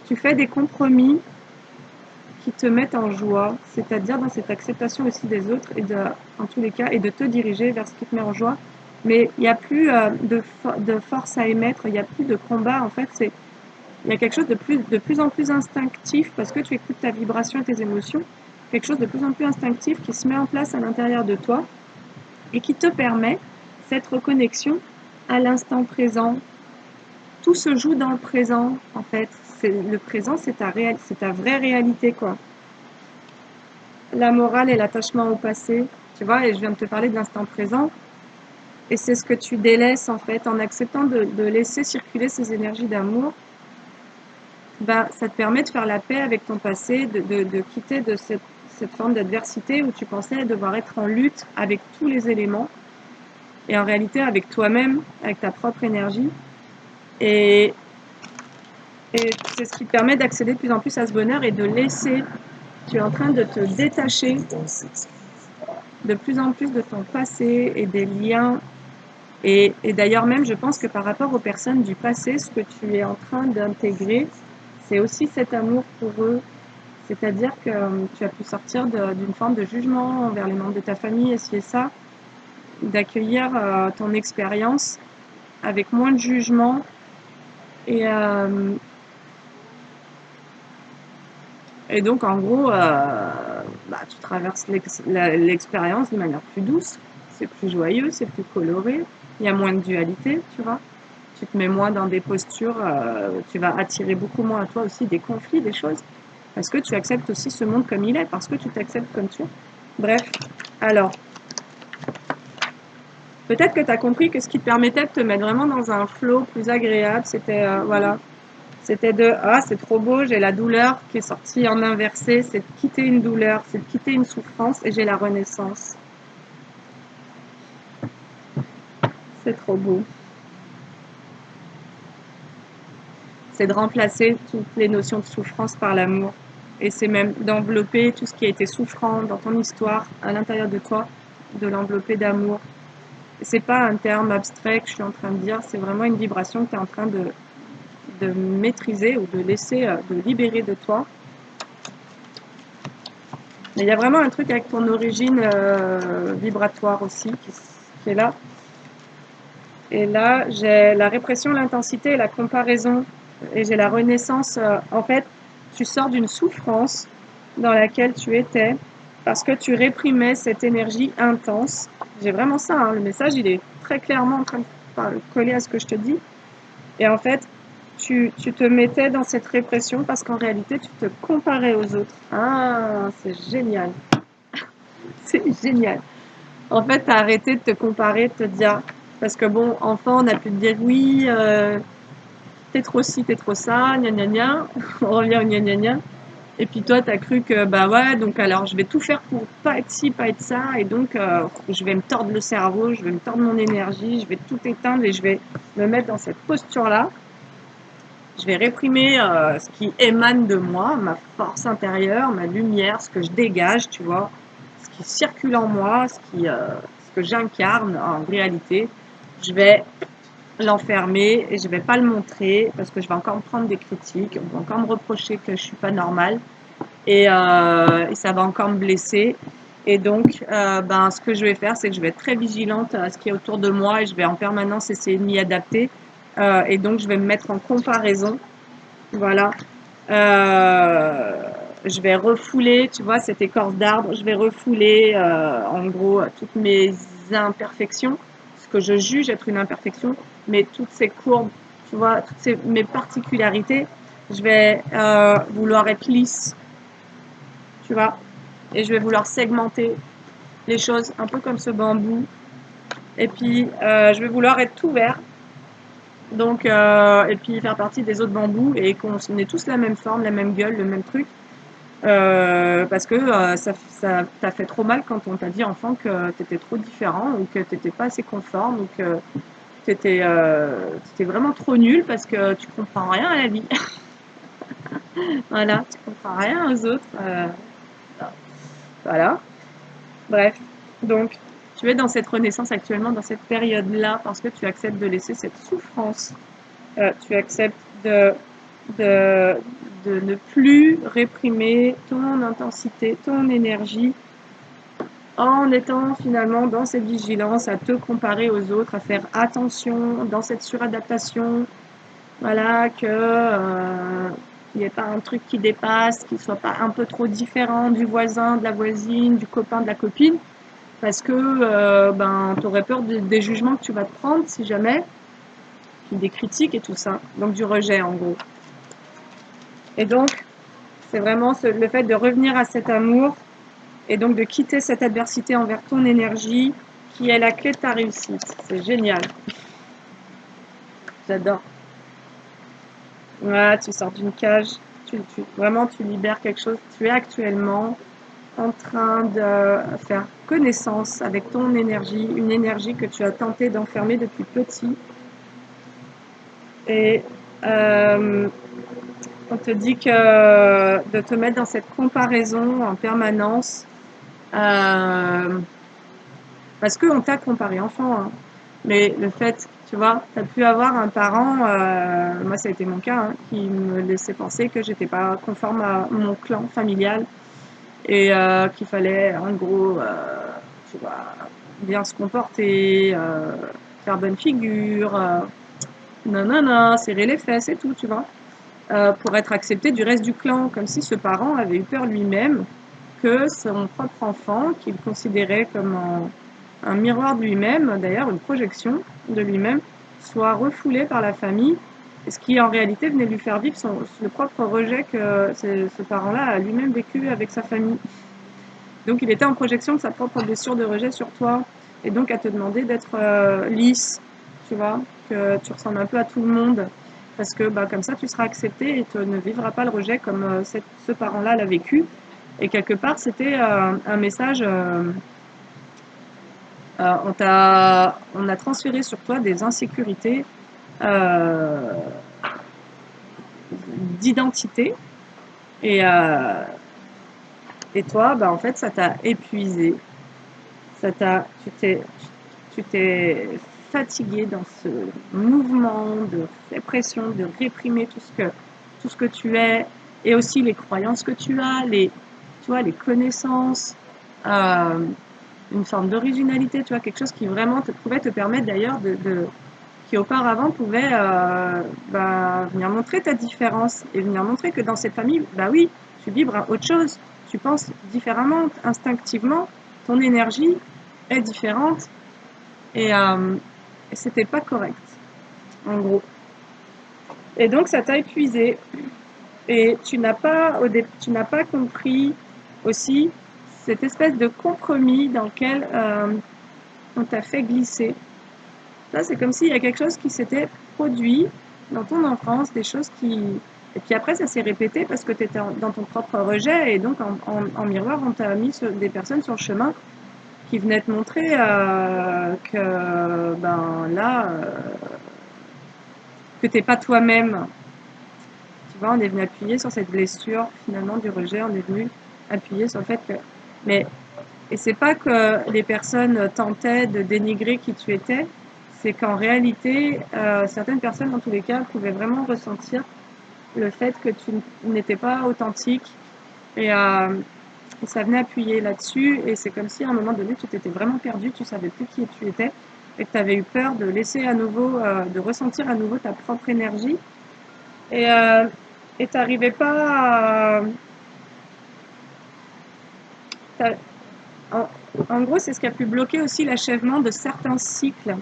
tu fais des compromis qui te mettent en joie, c'est-à-dire dans cette acceptation aussi des autres, et en tous les cas, et de te diriger vers ce qui te met en joie. Mais il n'y a plus de force à émettre, il n'y a plus de combat, en fait, il y a quelque chose de plus en plus instinctif, parce que tu écoutes ta vibration et tes émotions, quelque chose de plus en plus instinctif qui se met en place à l'intérieur de toi et qui te permet cette reconnexion à l'instant présent. Tout se joue dans le présent, en fait. Le présent, c'est ta vraie réalité, quoi. La morale et l'attachement au passé, tu vois, et je viens de te parler de l'instant présent, et c'est ce que tu délaisses, en fait, en acceptant de laisser circuler ces énergies d'amour. Ça te permet de faire la paix avec ton passé, de quitter de cette forme d'adversité où tu pensais devoir être en lutte avec tous les éléments, et en réalité avec toi-même, avec ta propre énergie. Et c'est ce qui te permet d'accéder de plus en plus à ce bonheur et de laisser. Tu es en train de te détacher de plus en plus de ton passé et des liens. Et d'ailleurs même, je pense que par rapport aux personnes du passé, ce que tu es en train d'intégrer, c'est aussi cet amour pour eux. C'est-à-dire que tu as pu sortir d'une forme de jugement envers les membres de ta famille, et c'est ça, d'accueillir ton expérience avec moins de jugement et donc en gros, tu traverses l'expérience de manière plus douce, c'est plus joyeux, c'est plus coloré, il y a moins de dualité, tu vois. Tu te mets moins dans des postures, tu vas attirer beaucoup moins à toi aussi des conflits, des choses, parce que tu acceptes aussi ce monde comme il est, parce que tu t'acceptes comme tu es. Bref, alors, peut-être que tu as compris que ce qui te permettait de te mettre vraiment dans un flow plus agréable, c'était, voilà, c'était de « Ah, c'est trop beau, j'ai la douleur qui est sortie en inversé, c'est de quitter une douleur, c'est de quitter une souffrance et j'ai la renaissance. » C'est trop beau. C'est de remplacer toutes les notions de souffrance par l'amour. Et c'est même d'envelopper tout ce qui a été souffrant dans ton histoire, à l'intérieur de toi, de l'envelopper d'amour. C'est pas un terme abstrait que je suis en train de dire, c'est vraiment une vibration que tu es en train de maîtriser ou de laisser, de libérer de toi. Mais il y a vraiment un truc avec ton origine vibratoire aussi qui est là. Et là, j'ai la répression, l'intensité et la comparaison. Et j'ai la renaissance. En fait, tu sors d'une souffrance dans laquelle tu étais parce que tu réprimais cette énergie intense. J'ai vraiment ça, hein, le message, il est très clairement en train de coller à ce que je te dis. Et en fait, tu te mettais dans cette répression parce qu'en réalité, tu te comparais aux autres. Ah, c'est génial. C'est génial. En fait, tu as arrêté de te comparer, de te dire... Parce que bon, enfant, on a pu te dire oui, t'es trop ci, t'es trop ça, gna gna gna. On revient au gna gna gna. Et puis toi, t'as cru que bah ouais, donc alors je vais tout faire pour pas être ci, pas être ça. Et donc, je vais me tordre le cerveau, je vais me tordre mon énergie, je vais tout éteindre et je vais me mettre dans cette posture-là. Je vais réprimer ce qui émane de moi, ma force intérieure, ma lumière, ce que je dégage, tu vois, ce qui circule en moi, ce que j'incarne en réalité. Je vais l'enfermer et je vais pas le montrer parce que je vais encore me prendre des critiques, on va encore me reprocher que je suis pas normale et ça va encore me blesser. Et donc, ce que je vais faire, c'est que je vais être très vigilante à ce qui est autour de moi et je vais en permanence essayer de m'y adapter. Et donc, je vais me mettre en comparaison. Voilà. Je vais refouler, tu vois, cette écorce d'arbre, je vais refouler, en gros, toutes mes imperfections, ce que je juge être une imperfection, mais toutes ces courbes, tu vois, mes particularités, je vais vouloir être lisse, tu vois, et je vais vouloir segmenter les choses un peu comme ce bambou, et puis je vais vouloir être tout vert, donc, et puis faire partie des autres bambous et qu'on ait tous la même forme, la même gueule, le même truc. Parce que ça t'a fait trop mal quand on t'a dit enfant que t'étais trop différent ou que t'étais pas assez conforme ou que t'étais vraiment trop nul parce que tu comprends rien à la vie. Voilà, tu comprends rien aux autres. Voilà. Bref. Donc, tu es dans cette renaissance actuellement, dans cette période-là, parce que tu acceptes de laisser cette souffrance. Tu acceptes de, de ne plus réprimer ton intensité, ton énergie, en étant finalement dans cette vigilance, à te comparer aux autres, à faire attention dans cette suradaptation, voilà, que il n'y ait pas un truc qui dépasse, qui soit pas un peu trop différent du voisin, de la voisine, du copain, de la copine, parce que tu aurais peur des jugements que tu vas te prendre si jamais, puis des critiques et tout ça, donc du rejet en gros. Et donc, c'est vraiment le fait de revenir à cet amour et donc de quitter cette adversité envers ton énergie qui est la clé de ta réussite. C'est génial. J'adore. Voilà, tu sors d'une cage, vraiment tu libères quelque chose. Tu es actuellement en train de faire connaissance avec ton énergie, une énergie que tu as tenté d'enfermer depuis petit. Et on te dit que de te mettre dans cette comparaison en permanence, parce qu'on t'a comparé enfant, hein. Mais le fait, tu vois, tu as pu avoir un parent, moi ça a été mon cas, hein, qui me laissait penser que j'étais pas conforme à mon clan familial et qu'il fallait en gros, tu vois, bien se comporter, faire bonne figure, nanana, serrer les fesses et tout, tu vois, pour être accepté du reste du clan, comme si ce parent avait eu peur lui-même que son propre enfant, qu'il considérait comme un miroir de lui-même, d'ailleurs une projection de lui-même, soit refoulé par la famille, ce qui en réalité venait lui faire vivre le propre rejet que ce parent-là a lui-même vécu avec sa famille. Donc il était en projection de sa propre blessure de rejet sur toi, et donc à te demander d'être lisse, tu vois, que tu ressembles un peu à tout le monde, parce que bah, comme ça tu seras accepté et tu ne vivras pas le rejet comme ce parent-là l'a vécu. Et quelque part c'était un message, on a transféré sur toi des insécurités euh, d'identité, et, euh, et toi, bah, en fait, ça t'a épuisé, tu t'es fatigué dans ce mouvement de répression, de réprimer tout ce que tu es, et aussi les croyances que tu as, tu vois, les connaissances, euh, une forme d'originalité, tu vois, quelque chose qui vraiment pouvait te permettre d'ailleurs qui auparavant pouvait bah, venir montrer ta différence et venir montrer que dans cette famille, bah oui, tu vibres à autre chose, tu penses différemment, instinctivement, ton énergie est différente, et c'était pas correct, en gros. Et donc ça t'a épuisé, et tu n'as pas compris aussi cette espèce de compromis dans lequel on t'a fait glisser. Là, c'est comme s'il y a quelque chose qui s'était produit dans ton enfance, des choses qui... Et puis après, ça s'est répété parce que tu étais dans ton propre rejet, et donc en miroir, on t'a mis des personnes sur le chemin qui venaient te montrer que ben là, que t'es pas toi-même. Tu vois, on est venu appuyer sur cette blessure finalement du rejet, on est venu appuyer sur le fait que... Mais et c'est pas que les personnes tentaient de dénigrer qui tu étais, c'est qu'en réalité, certaines personnes, dans tous les cas, pouvaient vraiment ressentir le fait que tu n'étais pas authentique, et ça venait appuyer là-dessus, et c'est comme si à un moment donné, tu t'étais vraiment perdu, tu savais plus qui tu étais, et que tu avais eu peur de laisser à nouveau, de ressentir à nouveau ta propre énergie, et tu n'arrivais pas à... En, en gros, c'est ce qui a pu bloquer aussi l'achèvement de certains cycles.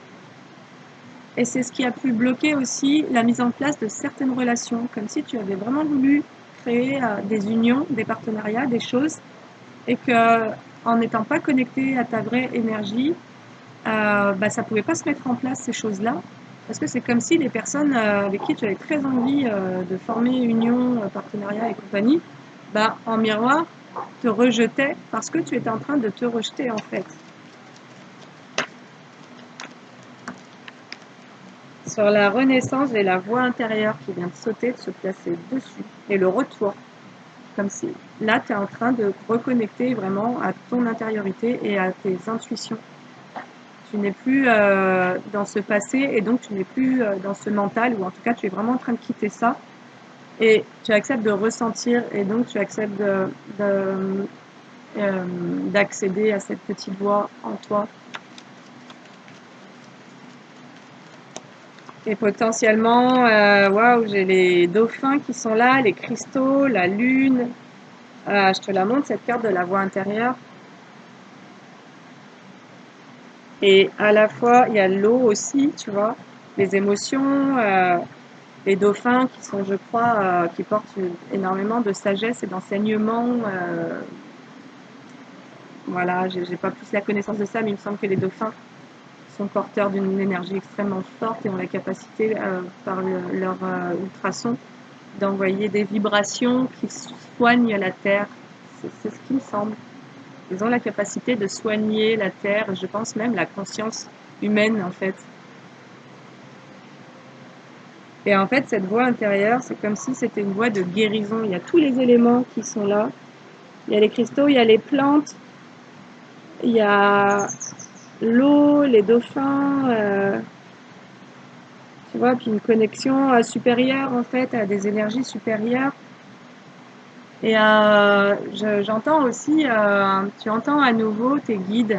Et c'est ce qui a pu bloquer aussi la mise en place de certaines relations, comme si tu avais vraiment voulu créer des unions, des partenariats, des choses, et que en n'étant pas connecté à ta vraie énergie, bah, ça pouvait pas se mettre en place, ces choses-là, parce que c'est comme si les personnes avec qui tu avais très envie de former union, partenariat et compagnie, bah, en miroir, te rejetaient parce que tu étais en train de te rejeter en fait. Sur la renaissance, j'ai la voix intérieure qui vient de sauter, de se placer dessus, et le retour, comme si là, tu es en train de reconnecter vraiment à ton intériorité et à tes intuitions. Tu n'es plus dans ce passé, et donc tu n'es plus dans ce mental, ou en tout cas, tu es vraiment en train de quitter ça, et tu acceptes de ressentir, et donc tu acceptes d'accéder à cette petite voix en toi. Et potentiellement, waouh, j'ai les dauphins qui sont là, les cristaux, la lune. Je te la montre, cette carte de la voix intérieure. Et à la fois, il y a l'eau aussi, tu vois, les émotions, les dauphins qui sont, je crois, qui portent énormément de sagesse et d'enseignement. Voilà, j'ai pas plus la connaissance de ça, mais il me semble que les dauphins sont porteurs d'une énergie extrêmement forte et ont la capacité, par leur ultrason, d'envoyer des vibrations qui soignent la Terre. C'est ce qui me semble. Ils ont la capacité de soigner la Terre, je pense même la conscience humaine en fait. Et en fait, cette voix intérieure, c'est comme si c'était une voix de guérison. Il y a tous les éléments qui sont là. Il y a les cristaux, il y a les plantes, il y a l'eau, les dauphins, tu vois, puis une connexion supérieure en fait, à des énergies supérieures. Et j'entends aussi, tu entends à nouveau tes guides,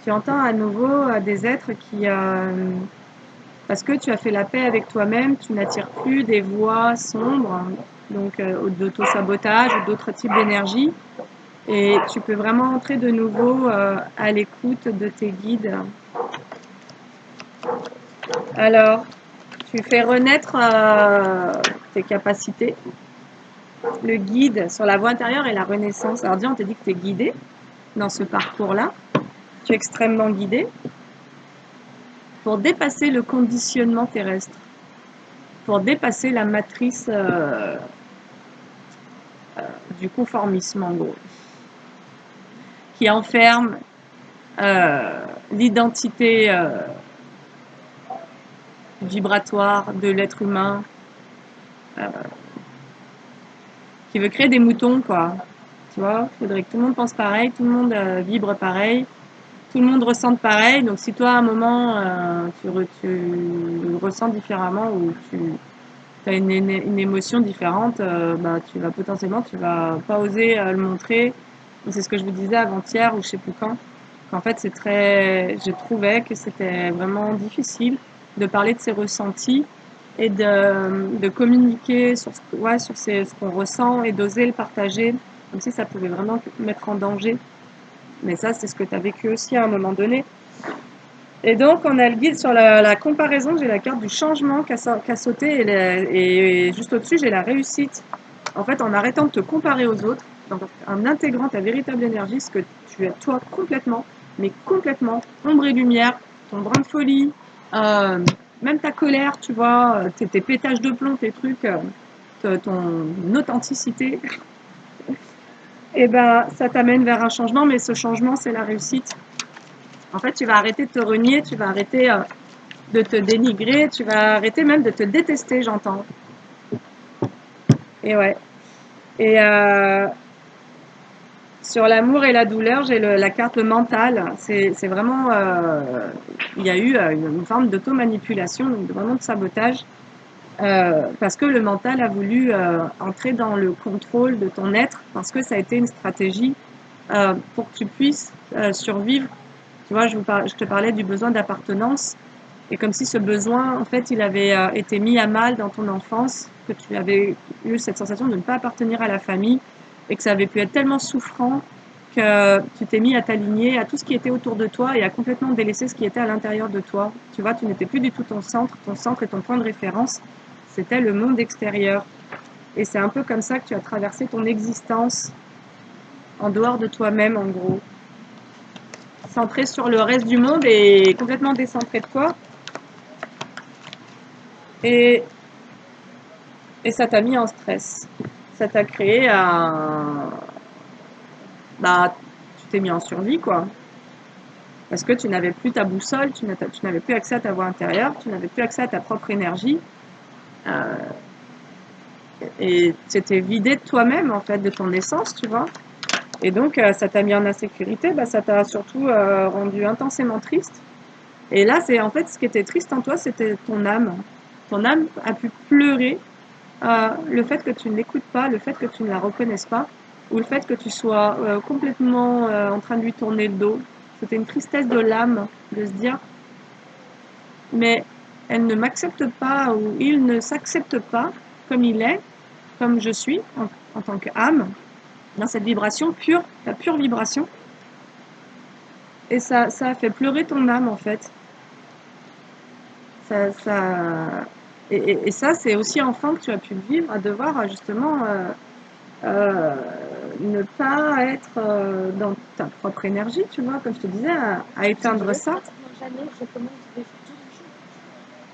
tu entends à nouveau des êtres qui, parce que tu as fait la paix avec toi-même, tu n'attires plus des voix sombres, donc d'auto-sabotage ou d'autres types d'énergie, et tu peux vraiment entrer de nouveau à l'écoute de tes guides. Alors, tu fais renaître tes capacités. Le guide sur la voie intérieure et la renaissance. Alors, déjà, on te dit que tu es guidé. dans ce parcours-là. Tu es extrêmement guidé pour dépasser le conditionnement terrestre, pour dépasser la matrice du conformisme en gros, qui enferme l'identité vibratoire de l'être humain, qui veut créer des moutons, quoi. Tu vois, il faudrait que tout le monde pense pareil, tout le monde vibre pareil, tout le monde ressente pareil. Donc si toi, à un moment, tu ressens différemment ou tu as une émotion différente, bah, tu vas potentiellement, tu vas pas oser le montrer. C'est ce que je vous disais avant-hier ou je sais plus quand. Qu'en fait, je trouvais que c'était vraiment difficile de parler de ses ressentis et de communiquer sur ce qu'on ressent et d'oser le partager, comme si ça pouvait vraiment mettre en danger. Mais ça, c'est ce que tu as vécu aussi à un moment donné. Et donc, on a le guide sur la comparaison. J'ai la carte du changement qui a sauté et juste au-dessus, j'ai la réussite. En fait, en arrêtant de te comparer aux autres, donc en intégrant ta véritable énergie, ce que tu es toi complètement, mais complètement, ombre et lumière, ton brin de folie, même ta colère, tu vois, tes pétages de plomb, tes trucs, ton authenticité, et ben ça t'amène vers un changement, mais ce changement, c'est la réussite. En fait, tu vas arrêter de te renier, tu vas arrêter de te dénigrer, tu vas arrêter même de te détester, j'entends. Et ouais. Et sur l'amour et la douleur, j'ai la carte mentale. C'est vraiment, il y a eu une forme d'auto-manipulation, vraiment de sabotage, parce que le mental a voulu entrer dans le contrôle de ton être, parce que ça a été une stratégie pour que tu puisses survivre. Tu vois, je te parlais du besoin d'appartenance, et comme si ce besoin, en fait, il avait été mis à mal dans ton enfance, que tu avais eu cette sensation de ne pas appartenir à la famille, et que ça avait pu être tellement souffrant que tu t'es mis à t'aligner à tout ce qui était autour de toi et à complètement délaisser ce qui était à l'intérieur de toi. Tu vois, tu n'étais plus du tout ton centre et ton point de référence, c'était le monde extérieur. Et c'est un peu comme ça que tu as traversé ton existence en dehors de toi-même, en gros. Centré sur le reste du monde et complètement décentré de toi. Et ça t'a mis en stress. Ça t'a créé un... Bah, tu t'es mis en survie, quoi. Parce que tu n'avais plus ta boussole, tu n'avais plus accès à ta voix intérieure, tu n'avais plus accès à ta propre énergie. Et tu étais vidé de toi-même, en fait, de ton essence, tu vois. Et donc, ça t'a mis en insécurité, bah, ça t'a surtout rendu intensément triste. Et là, c'est en fait ce qui était triste en toi, c'était ton âme. Ton âme a pu pleurer le fait que tu ne l'écoutes pas, le fait que tu ne la reconnaisses pas, ou le fait que tu sois complètement en train de lui tourner le dos. C'était une tristesse de l'âme de se dire, mais elle ne m'accepte pas ou il ne s'accepte pas comme il est, comme je suis en tant qu'âme, dans cette vibration pure, la pure vibration. Et ça a fait pleurer ton âme en fait. Ça, ça... Et ça, c'est aussi enfant que tu as pu vivre, à devoir justement ne pas être dans ta propre énergie, tu vois, comme je te disais, à éteindre ça.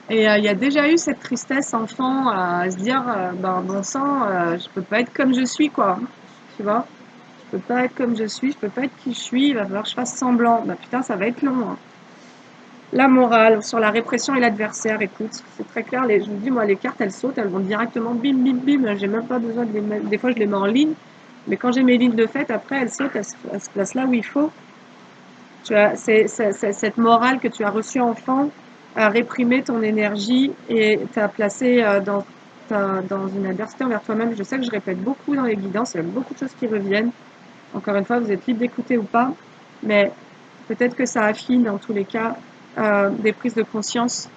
Et il y a déjà eu cette tristesse enfant à se dire, ben bon sang, je peux pas être comme je suis, quoi, tu vois. Je peux pas être comme je suis, je peux pas être qui je suis, il va falloir que je fasse semblant. Bah putain, ça va être long, hein. La morale, sur la répression et l'adversaire, écoute, c'est très clair, je vous dis, moi, les cartes, elles sautent, elles vont directement bim, bim, bim, j'ai même pas besoin de les mettre, des fois, je les mets en ligne, mais quand j'ai mes lignes de fait, après, elles sautent, elles se placent là où il faut. Tu as, c'est cette morale que tu as reçue enfant a réprimé ton énergie et t'a placé dans une adversité envers toi-même. Je sais que je répète beaucoup dans les guidances, il y a beaucoup de choses qui reviennent. Encore une fois, vous êtes libre d'écouter ou pas, mais peut-être que ça affine en tous les cas des prises de conscience.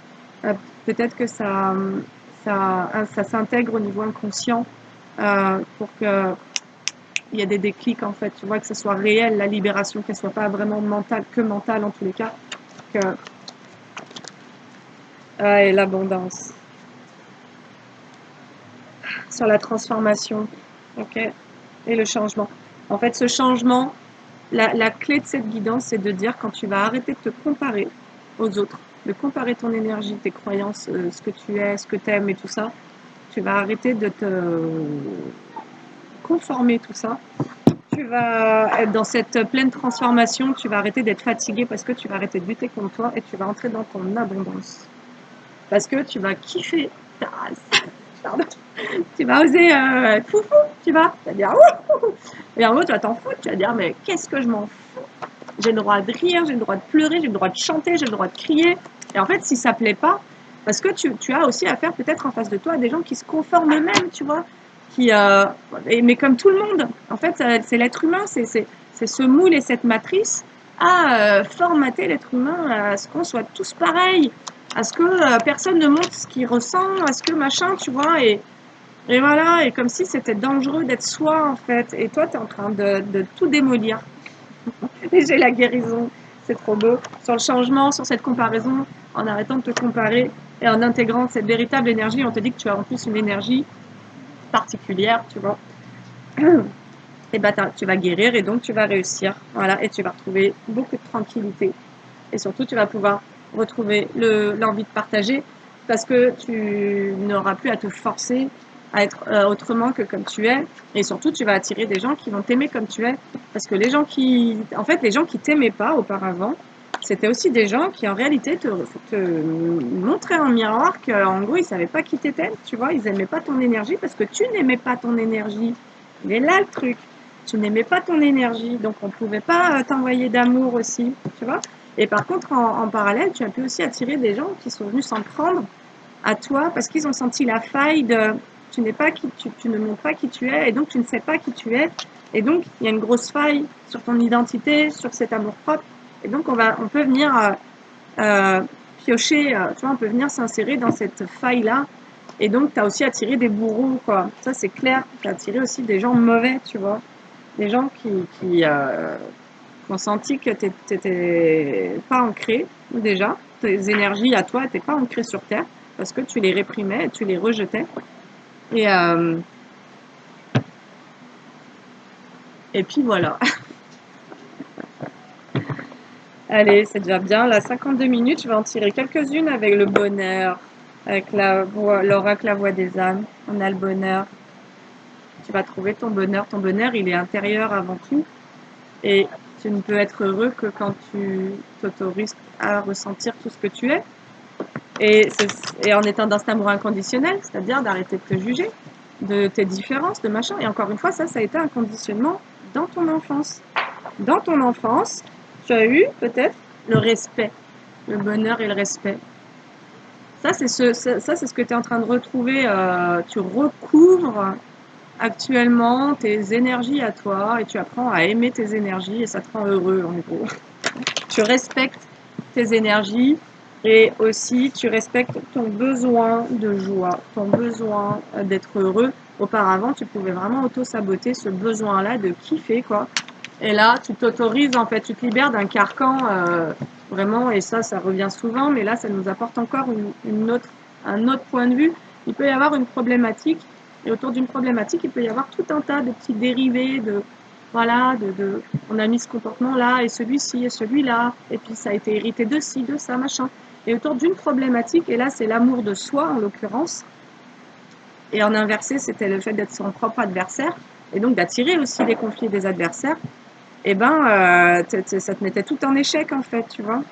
Peut-être que ça s'intègre au niveau inconscient pour que il y a des déclics en fait, tu vois, que ce soit réel, la libération, qu'elle soit pas vraiment mentale, que mentale en tous les cas, que et l'abondance. Sur la transformation, ok, et le changement. En fait, ce changement, La clé de cette guidance, c'est de dire quand tu vas arrêter de te comparer aux autres, de comparer ton énergie, tes croyances, ce que tu es, ce que tu aimes et tout ça, tu vas arrêter de te conformer tout ça. Tu vas être dans cette pleine transformation, tu vas arrêter d'être fatigué parce que tu vas arrêter de lutter contre toi et tu vas entrer dans ton abondance. Parce que tu vas kiffer ta race. Pardon. Tu vas oser être foufou, tu vas dire ouh. Et en gros, tu vas t'en foutre, tu vas dire mais qu'est-ce que je m'en fous. J'ai le droit de rire, j'ai le droit de pleurer, j'ai le droit de chanter, j'ai le droit de crier. Et en fait, si ça plaît pas, parce que tu as aussi affaire peut-être en face de toi des gens qui se conforment eux-mêmes, tu vois. Qui, mais comme tout le monde, en fait, c'est l'être humain, c'est ce moule et cette matrice à formater l'être humain à ce qu'on soit tous pareils, à ce que personne ne montre ce qu'il ressent, à ce que machin, tu vois. Et voilà, et comme si c'était dangereux d'être soi, en fait. Et toi, tu es en train de tout démolir. Et j'ai la guérison. C'est trop beau. Sur le changement, sur cette comparaison, en arrêtant de te comparer et en intégrant cette véritable énergie, on te dit que tu as en plus une énergie particulière, tu vois. Et bah, tu vas guérir et donc tu vas réussir. Voilà, et tu vas retrouver beaucoup de tranquillité. Et surtout, tu vas pouvoir retrouver l'envie de partager parce que tu n'auras plus à te forcer à être autrement que comme tu es. Et surtout, tu vas attirer des gens qui vont t'aimer comme tu es. Parce que en fait, les gens qui t'aimaient pas auparavant, c'était aussi des gens qui en réalité te montraient en miroir qu'en gros, ils savaient pas qui t'étais. Tu vois, ils n'aimaient pas ton énergie parce que tu n'aimais pas ton énergie. Mais là, le truc, tu n'aimais pas ton énergie, donc on ne pouvait pas t'envoyer d'amour aussi, tu vois. Et par contre, en parallèle, tu as pu aussi attirer des gens qui sont venus s'en prendre à toi parce qu'ils ont senti la faille de tu n'es pas qui tu ne montres pas qui tu es et donc tu ne sais pas qui tu es. Et donc, il y a une grosse faille sur ton identité, sur cet amour-propre. Et donc, on peut venir piocher, tu vois, on peut venir s'insérer dans cette faille-là. Et donc, tu as aussi attiré des bourreaux, quoi. Ça, c'est clair. Tu as attiré aussi des gens mauvais, tu vois. Des gens qui ont senti que tu n'étais pas ancré, déjà. Tes énergies à toi n'étaient pas ancrées sur Terre parce que tu les réprimais, tu les rejetais. Et, euh, et puis voilà. Allez, c'est déjà bien. Là, 52 minutes, je vais en tirer quelques-unes avec le bonheur, avec la voix, l'oracle, la voix des âmes. On a le bonheur. Tu vas trouver ton bonheur. Ton bonheur, il est intérieur avant tout. Et tu ne peux être heureux que quand tu t'autorises à ressentir tout ce que tu es. Et en étant dans cet amour inconditionnel, c'est-à-dire d'arrêter de te juger, de tes différences, de machin. Et encore une fois, ça a été un conditionnement dans ton enfance. Dans ton enfance, tu as eu peut-être le respect, le bonheur et le respect. Ça, c'est ce que tu es en train de retrouver. Tu recouvres actuellement tes énergies à toi et tu apprends à aimer tes énergies et ça te rend heureux en gros. Tu respectes tes énergies et aussi tu respectes ton besoin de joie, ton besoin d'être heureux. Auparavant, tu pouvais vraiment auto-saboter ce besoin-là de kiffer, quoi. Et là, tu t'autorises, en fait, tu te libères d'un carcan, vraiment, et ça revient souvent, mais là, ça nous apporte encore un autre point de vue. Il peut y avoir une problématique, et autour d'une problématique, il peut y avoir tout un tas de petits dérivés, voilà, on a mis ce comportement-là, et celui-ci, et celui-là, et puis ça a été hérité de ci, de ça, machin. Et autour d'une problématique, et là, c'est l'amour de soi, en l'occurrence, et en inversé, c'était le fait d'être son propre adversaire, et donc d'attirer aussi des conflits des adversaires. Et ben, ça te mettait tout en échec, en fait, tu vois.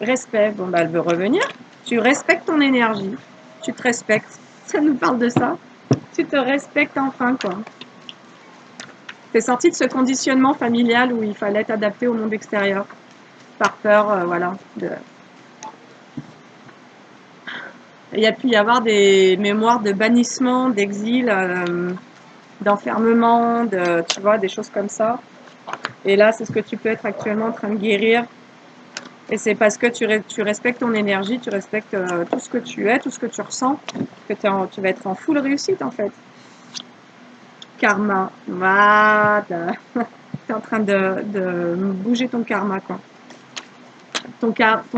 Respect, bon, bah, elle veut revenir. Tu respectes ton énergie. Tu te respectes. Ça nous parle de ça. Tu te respectes enfin, quoi. T'es sorti de ce conditionnement familial où il fallait t'adapter au monde extérieur. Par peur, voilà. Il y a pu y avoir des mémoires de bannissement, d'exil, d'enfermement, tu vois, des choses comme ça. Et là, c'est ce que tu peux être actuellement en train de guérir. Et c'est parce que tu respectes ton énergie, tu respectes tout ce que tu es, tout ce que tu ressens, que tu vas être en full réussite en fait. Karma, voilà. Tu es en train de bouger ton karma, quoi. Ton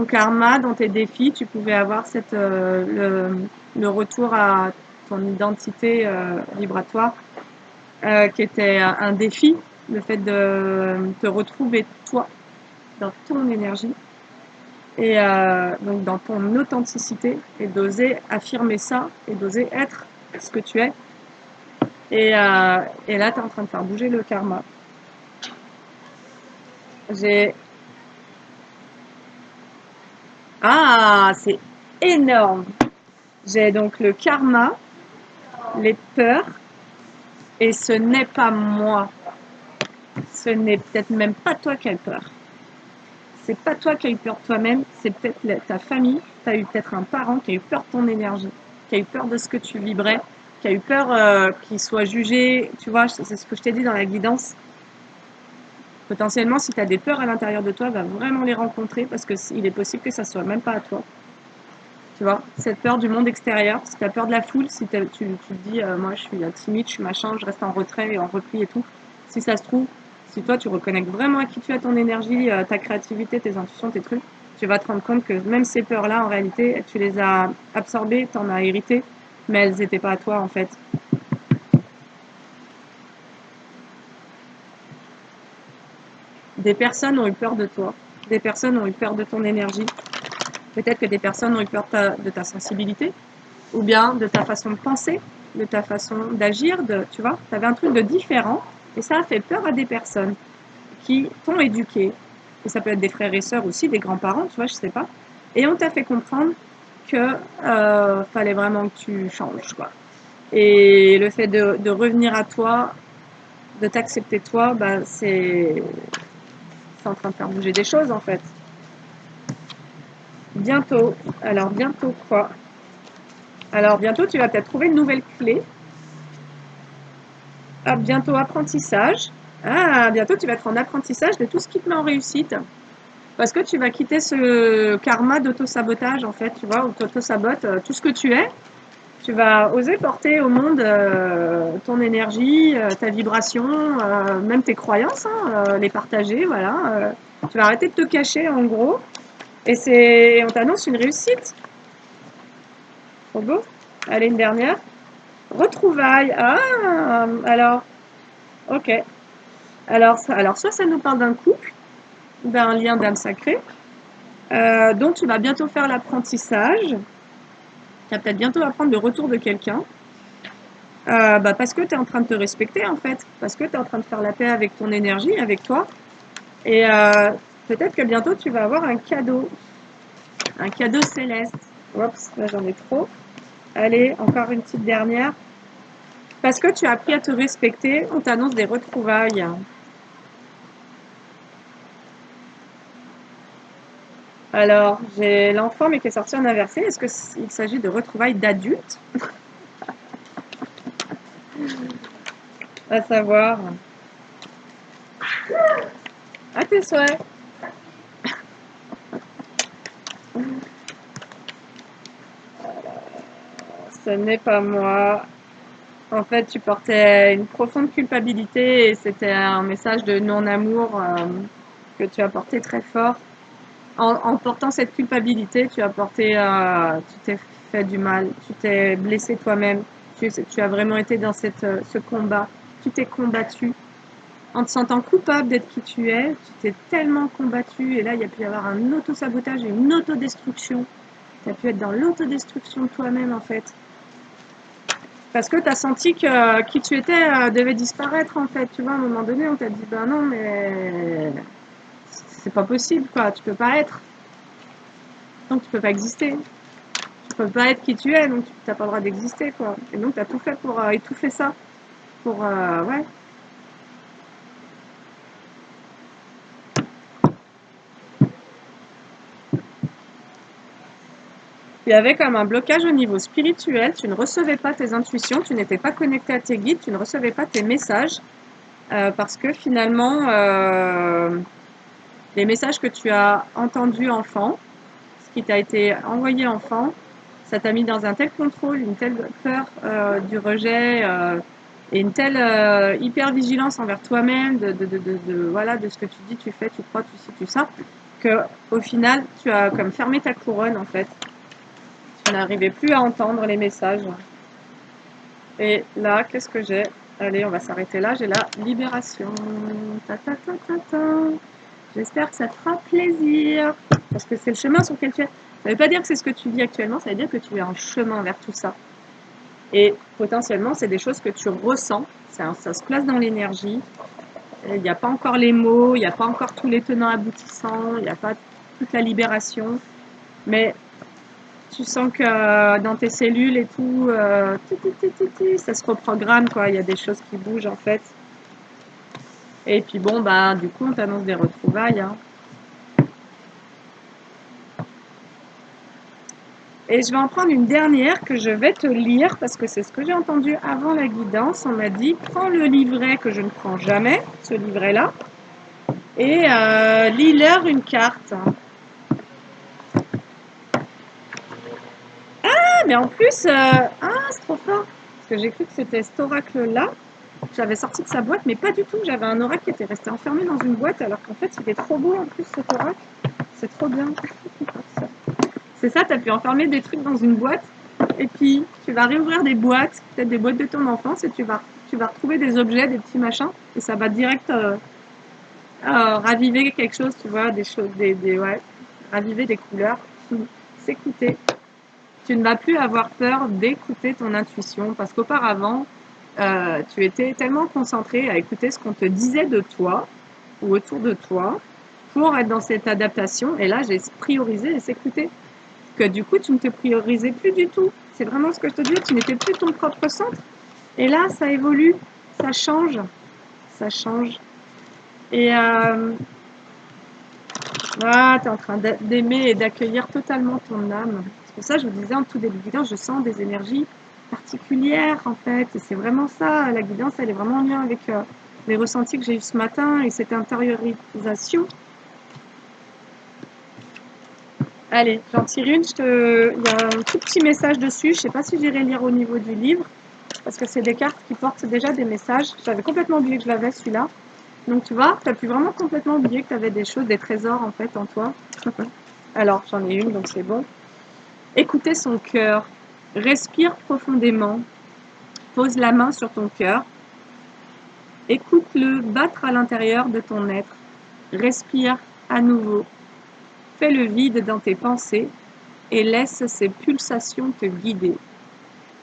karma, dans tes défis, tu pouvais avoir le retour à ton identité vibratoire. qui était un défi, le fait de te retrouver toi, dans ton énergie, et donc dans ton authenticité, et d'oser affirmer ça, et d'oser être ce que tu es. Et là, tu es en train de faire bouger le karma. Ah, c'est énorme! J'ai donc le karma, les peurs, et ce n'est pas moi. Ce n'est peut-être même pas toi qui as eu peur. C'est pas toi qui as eu peur de toi-même, c'est peut-être ta famille. Tu as eu peut-être un parent qui a eu peur de ton énergie, qui a eu peur de ce que tu vibrais, qui a eu peur qu'il soit jugé. Tu vois, c'est ce que je t'ai dit dans la guidance. Potentiellement, si tu as des peurs à l'intérieur de toi, va vraiment les rencontrer parce qu'il est possible que ça soit même pas à toi. Tu vois, cette peur du monde extérieur, si tu as peur de la foule, si tu te dis, moi je suis timide, je suis machin, je reste en retrait et en repli et tout, si ça se trouve, si toi tu reconnectes vraiment à qui tu as, ton énergie, ta créativité, tes intuitions, tes trucs, tu vas te rendre compte que même ces peurs-là, en réalité, tu les as absorbées, tu en as hérité, mais elles n'étaient pas à toi en fait. Des personnes ont eu peur de toi, des personnes ont eu peur de ton énergie, peut-être que des personnes ont eu peur de ta sensibilité, ou bien de ta façon de penser, de ta façon d'agir, tu vois, tu avais un truc de différent, et ça a fait peur à des personnes qui t'ont éduqué, et ça peut être des frères et sœurs aussi, des grands-parents, tu vois, je sais pas, et on t'a fait comprendre que fallait vraiment que tu changes, quoi. Et le fait de revenir à toi, de t'accepter toi, bah, c'est en train de faire bouger des choses, en fait. Bientôt. Alors, bientôt quoi? Alors, bientôt, tu vas peut-être trouver une nouvelle clé. Ah, bientôt apprentissage. Ah, bientôt, tu vas être en apprentissage de tout ce qui te met en réussite. Parce que tu vas quitter ce karma d'auto-sabotage, en fait, tu vois, où tu auto-sabotes tout ce que tu es. Tu vas oser porter au monde ton énergie, ta vibration, même tes croyances, hein, les partager, voilà. Tu vas arrêter de te cacher, en gros. Et on t'annonce une réussite. Trop beau. Allez, une dernière. Retrouvailles. Ah, alors, ok. Alors, soit ça nous parle d'un couple, d'un lien d'âme sacrée, dont tu vas bientôt faire l'apprentissage. Tu vas peut-être bientôt apprendre le retour de quelqu'un. Bah parce que tu es en train de te respecter, en fait. Parce que tu es en train de faire la paix avec ton énergie, avec toi. Et peut-être que bientôt, tu vas avoir un cadeau. Un cadeau céleste. Oups, là, j'en ai trop. Allez, encore une petite dernière. Parce que tu as appris à te respecter, on t'annonce des retrouvailles. Alors, j'ai l'enfant, mais qui est sorti en inversé. Est-ce qu'il s'agit de retrouvailles d'adultes? À savoir. À tes souhaits. Ce n'est pas moi. En fait, tu portais une profonde culpabilité et c'était un message de non-amour que tu as porté très fort. En portant cette culpabilité, tu t'es fait du mal, tu t'es blessé toi-même, tu as vraiment été dans ce combat, tu t'es combattu. En te sentant coupable d'être qui tu es, tu t'es tellement combattu et là, il y a pu y avoir un auto-sabotage et une autodestruction. Tu as pu être dans l'autodestruction de toi-même en fait. Parce que tu as senti que qui tu étais devait disparaître en fait. Tu vois, à un moment donné, on t'a dit, ben non, mais c'est pas possible quoi, tu peux pas être. Donc tu peux pas exister. Tu peux pas être qui tu es, donc tu n'as pas le droit d'exister quoi. Et donc tu as tout fait pour étouffer ça. Pour, ouais. Il y avait comme un blocage au niveau spirituel, tu ne recevais pas tes intuitions, tu n'étais pas connecté à tes guides, tu ne recevais pas tes messages, parce que finalement, les messages que tu as entendus enfant, ce qui t'a été envoyé enfant, ça t'a mis dans un tel contrôle, une telle peur du rejet et une telle hyper-vigilance envers toi-même, voilà, de ce que tu dis, tu fais, tu crois, tu sais, tu ça, que au final, tu as comme fermé ta couronne en fait. Tu n'arrivais plus à entendre les messages. Et là, qu'est-ce que j'ai? Allez, on va s'arrêter là. J'ai la libération. Ta, ta, ta, ta, ta. J'espère que ça te fera plaisir. Parce que c'est le chemin sur lequel tu es. Ça ne veut pas dire que c'est ce que tu vis actuellement, ça veut dire que tu es en chemin vers tout ça. Et potentiellement, c'est des choses que tu ressens. Ça se place dans l'énergie. Il n'y a pas encore les mots, il n'y a pas encore tous les tenants aboutissants, il n'y a pas toute la libération. Mais tu sens que dans tes cellules et tout, ça se reprogramme, quoi. Il y a des choses qui bougent, en fait. Et puis bon, bah, du coup, on t'annonce des retrouvailles, hein. Et je vais en prendre une dernière que je vais te lire parce que c'est ce que j'ai entendu avant la guidance. On m'a dit, prends le livret que je ne prends jamais, ce livret-là, et lis-leur une carte. Ah, mais en plus, c'est trop fort. Parce que j'ai cru que c'était cet oracle-là. J'avais sorti de sa boîte, mais pas du tout. J'avais un oracle qui était resté enfermé dans une boîte, alors qu'en fait, c'était trop beau en plus, cet oracle. C'est trop bien. C'est ça, tu as pu enfermer des trucs dans une boîte, et puis tu vas réouvrir des boîtes, peut-être des boîtes de ton enfance, et tu vas retrouver des objets, des petits machins, et ça va direct raviver quelque chose, tu vois, des choses, ouais, raviver des couleurs. S'écouter. Tu ne vas plus avoir peur d'écouter ton intuition, parce qu'auparavant, tu étais tellement concentré à écouter ce qu'on te disait de toi ou autour de toi pour être dans cette adaptation. Et là, j'ai priorisé et s'écouter. Que du coup, tu ne te priorisais plus du tout. C'est vraiment ce que je te dis, tu n'étais plus ton propre centre. Et là, ça évolue, ça change, ça change. Et voilà, tu es en train d'aimer et d'accueillir totalement ton âme. C'est pour ça que je vous disais en tout début de guidance, je sens des énergies particulières en fait. Et c'est vraiment ça, la guidance, elle est vraiment en lien avec les ressentis que j'ai eu ce matin et cette intériorisation. Allez, j'en tire une. Il y a un tout petit message dessus. Je ne sais pas si j'irai lire au niveau du livre, parce que c'est des cartes qui portent déjà des messages. J'avais complètement oublié que je l'avais celui-là. Donc tu vois, tu as pu vraiment complètement oublier que tu avais des choses, des trésors en fait en toi. Alors j'en ai une, donc c'est bon. Écoutez son cœur. Respire profondément. Pose la main sur ton cœur. Écoute-le battre à l'intérieur de ton être. Respire à nouveau. Fais le vide dans tes pensées et laisse ces pulsations te guider.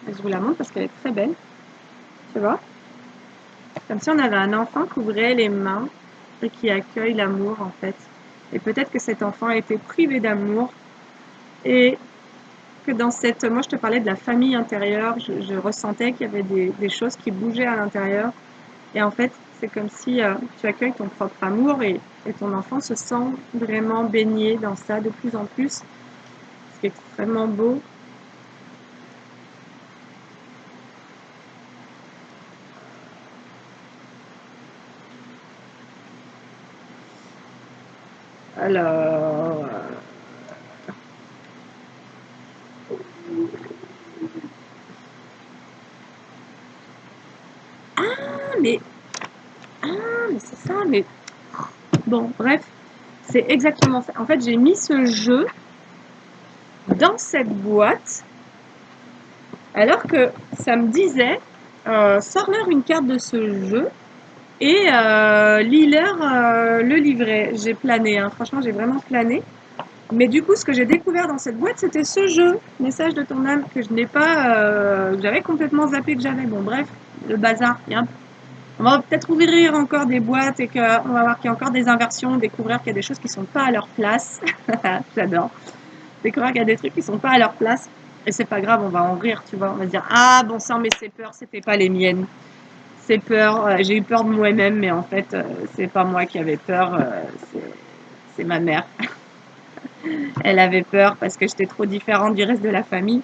Je vous la montre parce qu'elle est très belle. Tu vois? Comme si on avait un enfant qui ouvrait les mains et qui accueille l'amour en fait. Et peut-être que cet enfant a été privé d'amour et que dans cette... Moi je te parlais de la famille intérieure, je ressentais qu'il y avait des choses qui bougeaient à l'intérieur. Et en fait, c'est comme si tu accueilles ton propre amour et ton enfant se sent vraiment baigné dans ça de plus en plus. Ce qui est extrêmement beau. Alors... mais... Ah, mais c'est ça, mais... Bon, bref, c'est exactement ça. En fait, j'ai mis ce jeu dans cette boîte, alors que ça me disait, sors-leur une carte de ce jeu et lis-leur le livret. J'ai plané, hein. Franchement, j'ai vraiment plané. Mais du coup, ce que j'ai découvert dans cette boîte, c'était ce jeu, Message de ton âme, que je n'ai pas, que j'avais complètement zappé que j'avais. Bon, bref, le bazar. On va peut-être ouvrir encore des boîtes et qu'on va voir qu'il y a encore des inversions, découvrir qu'il y a des choses qui ne sont pas à leur place. J'adore. Découvrir qu'il y a des trucs qui ne sont pas à leur place. Et c'est pas grave, on va en rire, tu vois. On va se dire, ah bon sang, mais ces peurs, c'était pas les miennes. Ces peurs, j'ai eu peur de moi-même, mais en fait, c'est pas moi qui avais peur, c'est ma mère. Elle avait peur parce que j'étais trop différente du reste de la famille.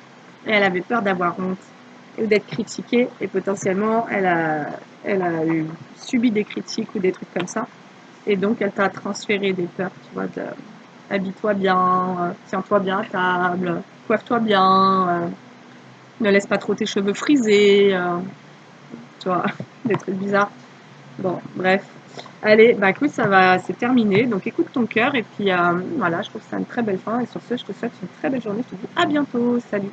Et elle avait peur d'avoir honte ou d'être critiquée. Et potentiellement, elle a subi des critiques ou des trucs comme ça. Et donc, elle t'a transféré des peurs, tu vois, de habille-toi bien, tiens-toi bien à table, coiffe-toi bien, ne laisse pas trop tes cheveux frisés, tu vois, des trucs bizarres. Bon, bref. Allez, bah écoute, c'est terminé. Donc écoute ton cœur et puis voilà, je trouve que c'est une très belle fin. Et sur ce, je te souhaite une très belle journée. Je te dis à bientôt. Salut.